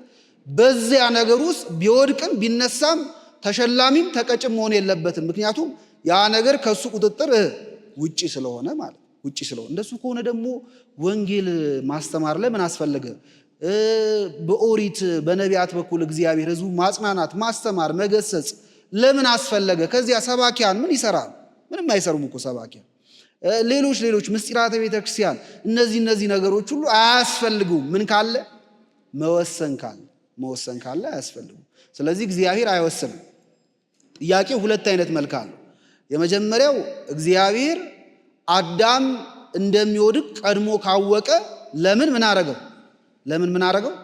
በዚያ ነገር ውስጥ ቢወድቅም ቢነሳም ተሸላሚም ተቀጭም መሆን የለበትም። ምክንያቱም ያ ነገር ከሱ ቁጥጥር ውጪ ስለሆነ ማለት ውጪ ስለሆነ። እንደሱ ከሆነ ደግሞ ወንጌል ማስተማር ለምን አስፈለገ? በኦሪት በነቢያት በኩል እግዚአብሔር ሕዝቡ ማጽናናት፣ ማስተማር፣ መገሰጽ ለምን አስፈለገ? ከዚያ ሰባኪያን ምን ይሰራል? ምንም አይሰሩም እኮ ሰባኪያን። ሌሎች ምስጢራተ ቤተክርስቲያን እነዚህ ነገሮች ሁሉ አያስፈልጉም። ምን ካለ? መወሰን ካለ አያስፈልጉም። ስለዚህ እግዚአብሔር አይወስንም። ጥያቄው ሁለት አይነት መልክ አለው። የመጀመሪያው እግዚአብሔር አዳም እንደሚወድቅ ቀድሞ ካወቀ ለምን ምን አረገው?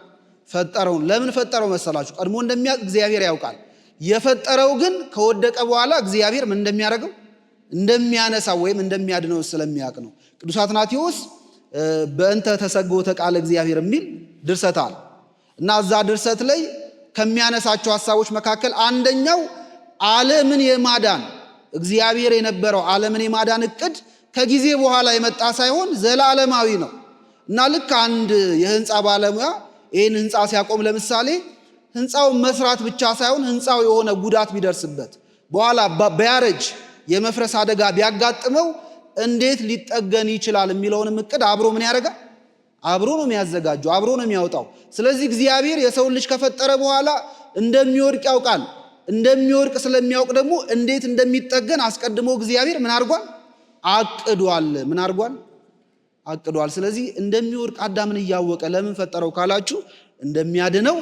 ፈጠረው። ለምን ፈጠረው መሰላችሁ? ቀድሞ እንደሚያውቅ እግዚአብሔር ያውቃል። የፈጠረው ግን ከወደቀ በኋላ እግዚአብሔር ምን እንደሚያደርገው እንደሚያነሳው ወይም እንደሚያድነው ስለሚያውቅ ነው። ቅዱስ አትናቴዎስ በእንተ ተሰግሖተ ቃለ እግዚአብሔር የሚል ድርሰት አለ እና እዛ ድርሰት ላይ ከሚያነሳቸው ሐሳቦች መካከል አንደኛው ዓለምን የማዳን እግዚአብሔር የነበረው ዓለምን የማዳን እቅድ ከጊዜ በኋላ የመጣ ሳይሆን ዘላለማዊ ነው እና ልክ አንድ የህንፃ ባለሙያ ይህን ህንፃ ሲያቆም ለምሳሌ ህንፃውን መስራት ብቻ ሳይሆን ህንፃው የሆነ ጉዳት ቢደርስበት በኋላ ቢያረጅ የመፍረስ አደጋ ቢያጋጥመው እንዴት ሊጠገን ይችላል የሚለውንም እቅድ አብሮ ምን ያደርጋል? አብሮ ነው የሚያዘጋጀው፣ አብሮ ነው የሚያወጣው። ስለዚህ እግዚአብሔር የሰው ልጅ ከፈጠረ በኋላ እንደሚወድቅ ያውቃል። እንደሚወድቅ ስለሚያውቅ ደግሞ እንዴት እንደሚጠገን አስቀድሞ እግዚአብሔር ምን አድርጓል? አቅዷል። ስለዚህ እንደሚወድቅ አዳምን እያወቀ ለምን ፈጠረው ካላችሁ እንደሚያድነው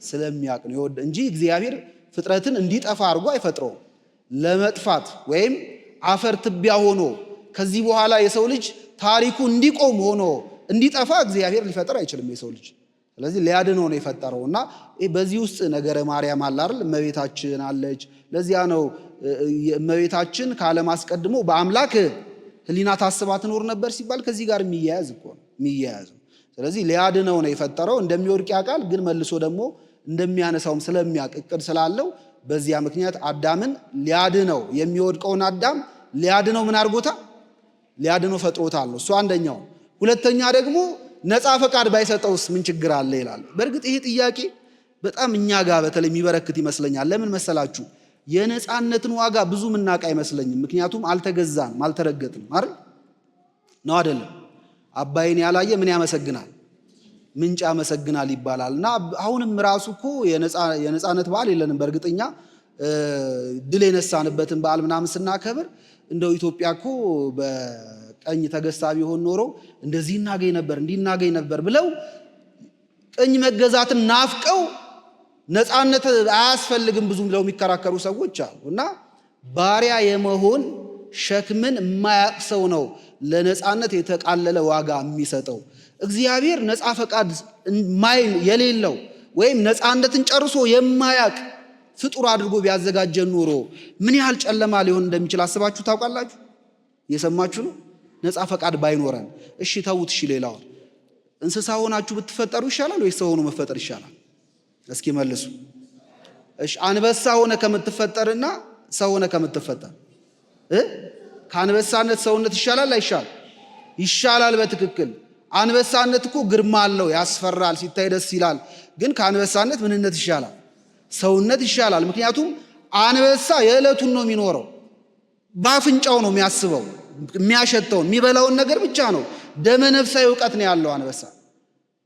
ስለሚያውቅ ነው እንጂ እግዚአብሔር ፍጥረትን እንዲጠፋ አድርጎ አይፈጥረውም። ለመጥፋት ወይም አፈር ትቢያ ሆኖ ከዚህ በኋላ የሰው ልጅ ታሪኩ እንዲቆም ሆኖ እንዲጠፋ እግዚአብሔር ሊፈጥር አይችልም የሰው ልጅ። ስለዚህ ሊያድነው ነው የፈጠረው እና በዚህ ውስጥ ነገረ ማርያም አለ አይደል? እመቤታችን አለች። ለዚያ ነው እመቤታችን ከዓለም አስቀድሞ በአምላክ ሕሊና ታስባ ትኖር ነበር ሲባል ከዚህ ጋር የሚያያዝ እኮ ነው የሚያያዝ። ስለዚህ ሊያድነው ነው የፈጠረው። እንደሚወድቅ ያውቃል፣ ግን መልሶ ደግሞ እንደሚያነሳውም ስለሚያውቅ እቅድ ስላለው በዚያ ምክንያት አዳምን ሊያድነው የሚወድቀውን አዳም ሊያድነው ምን አድርጎታል? ሊያድነው ፈጥሮታል ነው እሱ አንደኛው። ሁለተኛ ደግሞ ነፃ ፈቃድ ባይሰጠውስ ምን ችግር አለ ይላል። በእርግጥ ይሄ ጥያቄ በጣም እኛ ጋር በተለይ የሚበረክት ይመስለኛል። ለምን መሰላችሁ? የነፃነትን ዋጋ ብዙ ምናውቅ አይመስለኝም። ምክንያቱም አልተገዛንም፣ አልተረገጥንም አይደል? ነው አይደለም? አባይን ያላየ ምን ያመሰግናል? ምንጭ ያመሰግናል ይባላል። እና አሁንም ራሱ እኮ የነፃነት በዓል የለንም። በእርግጠኛ ድል የነሳንበትን በዓል ምናምን ስናከብር እንደው ኢትዮጵያ እኮ በቀኝ ተገዝታ ቢሆን ኖሮ እንደዚህ እናገኝ ነበር እንዲህ እናገኝ ነበር ብለው ቀኝ መገዛትን ናፍቀው ነፃነት አያስፈልግም ብዙ ብለው የሚከራከሩ ሰዎች አሉ። እና ባሪያ የመሆን ሸክምን የማያውቅ ሰው ነው ለነፃነት የተቃለለ ዋጋ የሚሰጠው። እግዚአብሔር ነፃ ፈቃድ የሌለው ወይም ነፃነትን ጨርሶ የማያውቅ ፍጡር አድርጎ ቢያዘጋጀን ኖሮ ምን ያህል ጨለማ ሊሆን እንደሚችል አስባችሁ ታውቃላችሁ? እየሰማችሁ ነው? ነፃ ፈቃድ ባይኖረን። እሺ ተውት። እሺ ሌላው እንስሳ ሆናችሁ ብትፈጠሩ ይሻላል ወይስ ሰው ሆኖ መፈጠር ይሻላል? እስኪ መልሱ። እሺ አንበሳ ሆነ ከምትፈጠርና ሰው ሆነ ከምትፈጠር ከአንበሳነት ሰውነት ይሻላል አይሻል? ይሻላል። በትክክል አንበሳነት እኮ ግርማ አለው፣ ያስፈራል፣ ሲታይ ደስ ይላል። ግን ከአንበሳነት ምንነት ይሻላል? ሰውነት ይሻላል። ምክንያቱም አንበሳ የዕለቱን ነው የሚኖረው። በአፍንጫው ነው የሚያስበው፣ የሚያሸተውን የሚበላውን ነገር ብቻ ነው። ደመ ነፍሳዊ እውቀት ነው ያለው አንበሳ።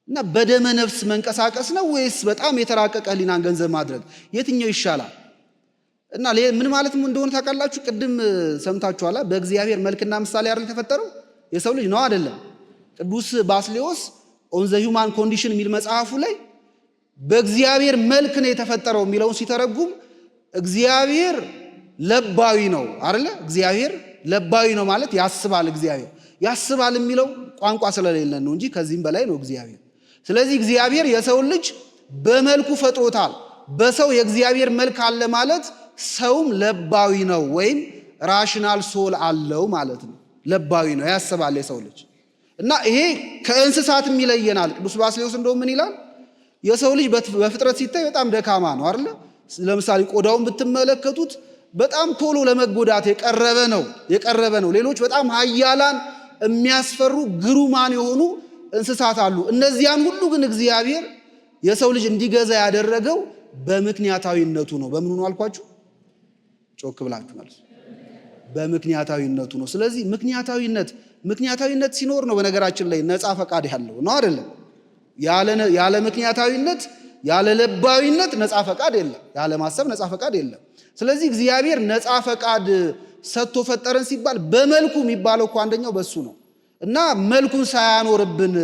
እና በደመ ነፍስ መንቀሳቀስ ነው ወይስ በጣም የተራቀቀ ህሊናን ገንዘብ ማድረግ? የትኛው ይሻላል? እና ምን ማለት እንደሆነ ታውቃላችሁ? ቅድም ሰምታችኋላ። በእግዚአብሔር መልክና ምሳሌ አይደል የተፈጠረው የሰው ልጅ ነው አይደለም? ቅዱስ ባስሌዎስ ኦን ዘ ሂውማን ኮንዲሽን የሚል መጽሐፉ ላይ በእግዚአብሔር መልክ ነው የተፈጠረው የሚለውን ሲተረጉም እግዚአብሔር ለባዊ ነው አይደለ? እግዚአብሔር ለባዊ ነው ማለት ያስባል። እግዚአብሔር ያስባል የሚለው ቋንቋ ስለሌለን ነው እንጂ ከዚህም በላይ ነው እግዚአብሔር። ስለዚህ እግዚአብሔር የሰው ልጅ በመልኩ ፈጥሮታል። በሰው የእግዚአብሔር መልክ አለ ማለት ሰውም ለባዊ ነው ወይም ራሽናል ሶል አለው ማለት ነው። ለባዊ ነው፣ ያስባል የሰው ልጅ። እና ይሄ ከእንስሳትም ይለየናል። ቅዱስ ባስሌዎስ እንደውም ምን ይላል? የሰው ልጅ በፍጥረት ሲታይ በጣም ደካማ ነው አይደለ? ለምሳሌ ቆዳውን ብትመለከቱት በጣም ቶሎ ለመጎዳት የቀረበ ነው። ሌሎች በጣም ኃያላን የሚያስፈሩ ግሩማን የሆኑ እንስሳት አሉ። እነዚያን ሁሉ ግን እግዚአብሔር የሰው ልጅ እንዲገዛ ያደረገው በምክንያታዊነቱ ነው። በምኑ ነው አልኳችሁ? ጮክ ብላችሁ ማለት በምክንያታዊነቱ ነው። ስለዚህ ምክንያታዊነት ሲኖር ነው በነገራችን ላይ ነፃ ፈቃድ ያለው ነው አይደለም? ያለ ምክንያታዊነት ያለ ለባዊነት ነፃ ፈቃድ የለም። ያለ ማሰብ ነፃ ፈቃድ የለም። ስለዚህ እግዚአብሔር ነፃ ፈቃድ ሰጥቶ ፈጠረን ሲባል በመልኩ የሚባለው እኮ አንደኛው በሱ ነው። እና መልኩን ሳያኖርብን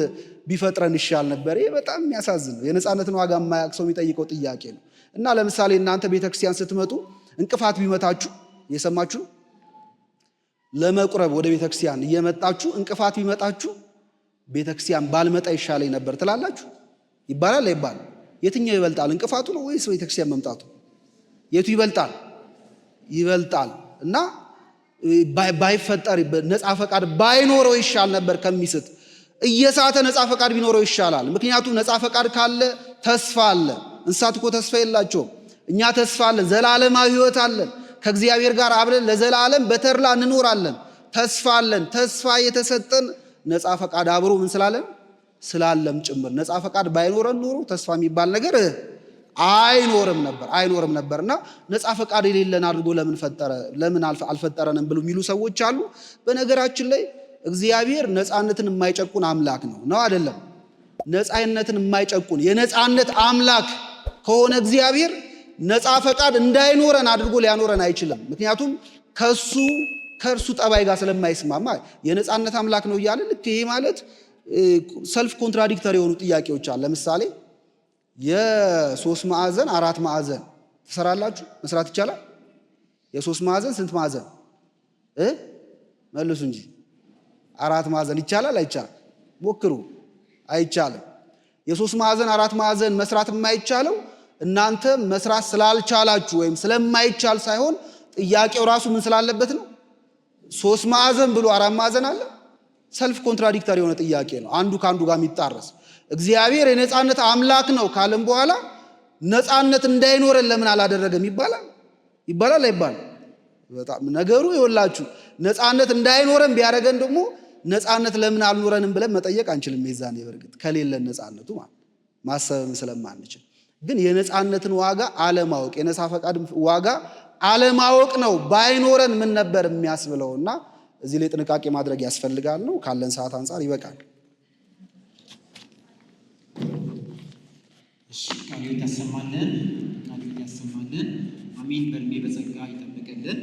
ቢፈጥረን ይሻል ነበር። ይሄ በጣም የሚያሳዝን ነው። የነፃነትን ዋጋ የማያውቅ ሰው የሚጠይቀው ጥያቄ ነው። እና ለምሳሌ እናንተ ቤተክርስቲያን ስትመጡ እንቅፋት ቢመታችሁ እየሰማችሁ ለመቁረብ ወደ ቤተክርስቲያን እየመጣችሁ እንቅፋት ቢመጣችሁ ቤተክርስቲያን ባልመጣ ይሻለኝ ነበር ትላላችሁ? ይባላል አይባል? የትኛው ይበልጣል? እንቅፋቱ ነው ወይስ ቤተክርስቲያን መምጣቱ? የቱ ይበልጣል? ይበልጣል። እና ባይፈጠር ነፃ ፈቃድ ባይኖረው ይሻል ነበር ከሚስት። እየሳተ ነፃ ፈቃድ ቢኖረው ይሻላል። ምክንያቱም ነፃ ፈቃድ ካለ ተስፋ አለ። እንስሳት እኮ ተስፋ የላቸውም። እኛ ተስፋ አለን፣ ዘላለማዊ ሕይወት አለን። ከእግዚአብሔር ጋር አብረን ለዘላለም በተድላ እንኖራለን። ተስፋ አለን። ተስፋ የተሰጠን ነፃ ፈቃድ አብሮ ምን ስላለም ጭምር። ነፃ ፈቃድ ባይኖረን ኖሮ ተስፋ የሚባል ነገር አይኖርም ነበር። እና ነፃ ፈቃድ የሌለን አድርጎ ለምን አልፈጠረንም ብሎ የሚሉ ሰዎች አሉ። በነገራችን ላይ እግዚአብሔር ነፃነትን የማይጨቁን አምላክ ነው አይደለም? ነፃነትን የማይጨቁን የነፃነት አምላክ ከሆነ እግዚአብሔር ነፃ ፈቃድ እንዳይኖረን አድርጎ ሊያኖረን አይችልም። ምክንያቱም ከእርሱ ጠባይ ጋር ስለማይስማማ የነፃነት አምላክ ነው እያለ ልክ ይሄ ማለት ሰልፍ ኮንትራዲክተሪ የሆኑ ጥያቄዎች አለ። ለምሳሌ የሶስት ማዕዘን አራት ማዕዘን ትሰራላችሁ? መስራት ይቻላል? የሶስት ማዕዘን ስንት ማዕዘን መልሱ እንጂ። አራት ማዕዘን ይቻላል አይቻልም? ሞክሩ። አይቻልም። የሶስት ማዕዘን አራት ማዕዘን መስራት የማይቻለው እናንተ መስራት ስላልቻላችሁ ወይም ስለማይቻል ሳይሆን ጥያቄው ራሱ ምን ስላለበት ነው። ሶስት ማዕዘን ብሎ አራት ማዕዘን አለ። ሰልፍ ኮንትራዲክተሪ የሆነ ጥያቄ ነው፣ አንዱ ከአንዱ ጋር የሚጣረስ። እግዚአብሔር የነፃነት አምላክ ነው ካለም በኋላ ነፃነት እንዳይኖረን ለምን አላደረገም ይባላል አይባልም? በጣም ነገሩ ይወላችሁ። ነፃነት እንዳይኖረን ቢያደርገን ደግሞ ነፃነት ለምን አልኖረንም ብለን መጠየቅ አንችልም። የዛኔ በርግጥ ከሌለን ነፃነቱ ማሰብም ስለማንችል፣ ግን የነፃነትን ዋጋ አለማወቅ፣ የነፃ ፈቃድ ዋጋ አለማወቅ ነው ባይኖረን ምን ነበር የሚያስብለውና እዚህ ላይ ጥንቃቄ ማድረግ ያስፈልጋል ነው። ካለን ሰዓት አንጻር ይበቃል። ቃሉ ያሰማልን። አሜን። በእድሜ በጸጋ ይጠብቅልን።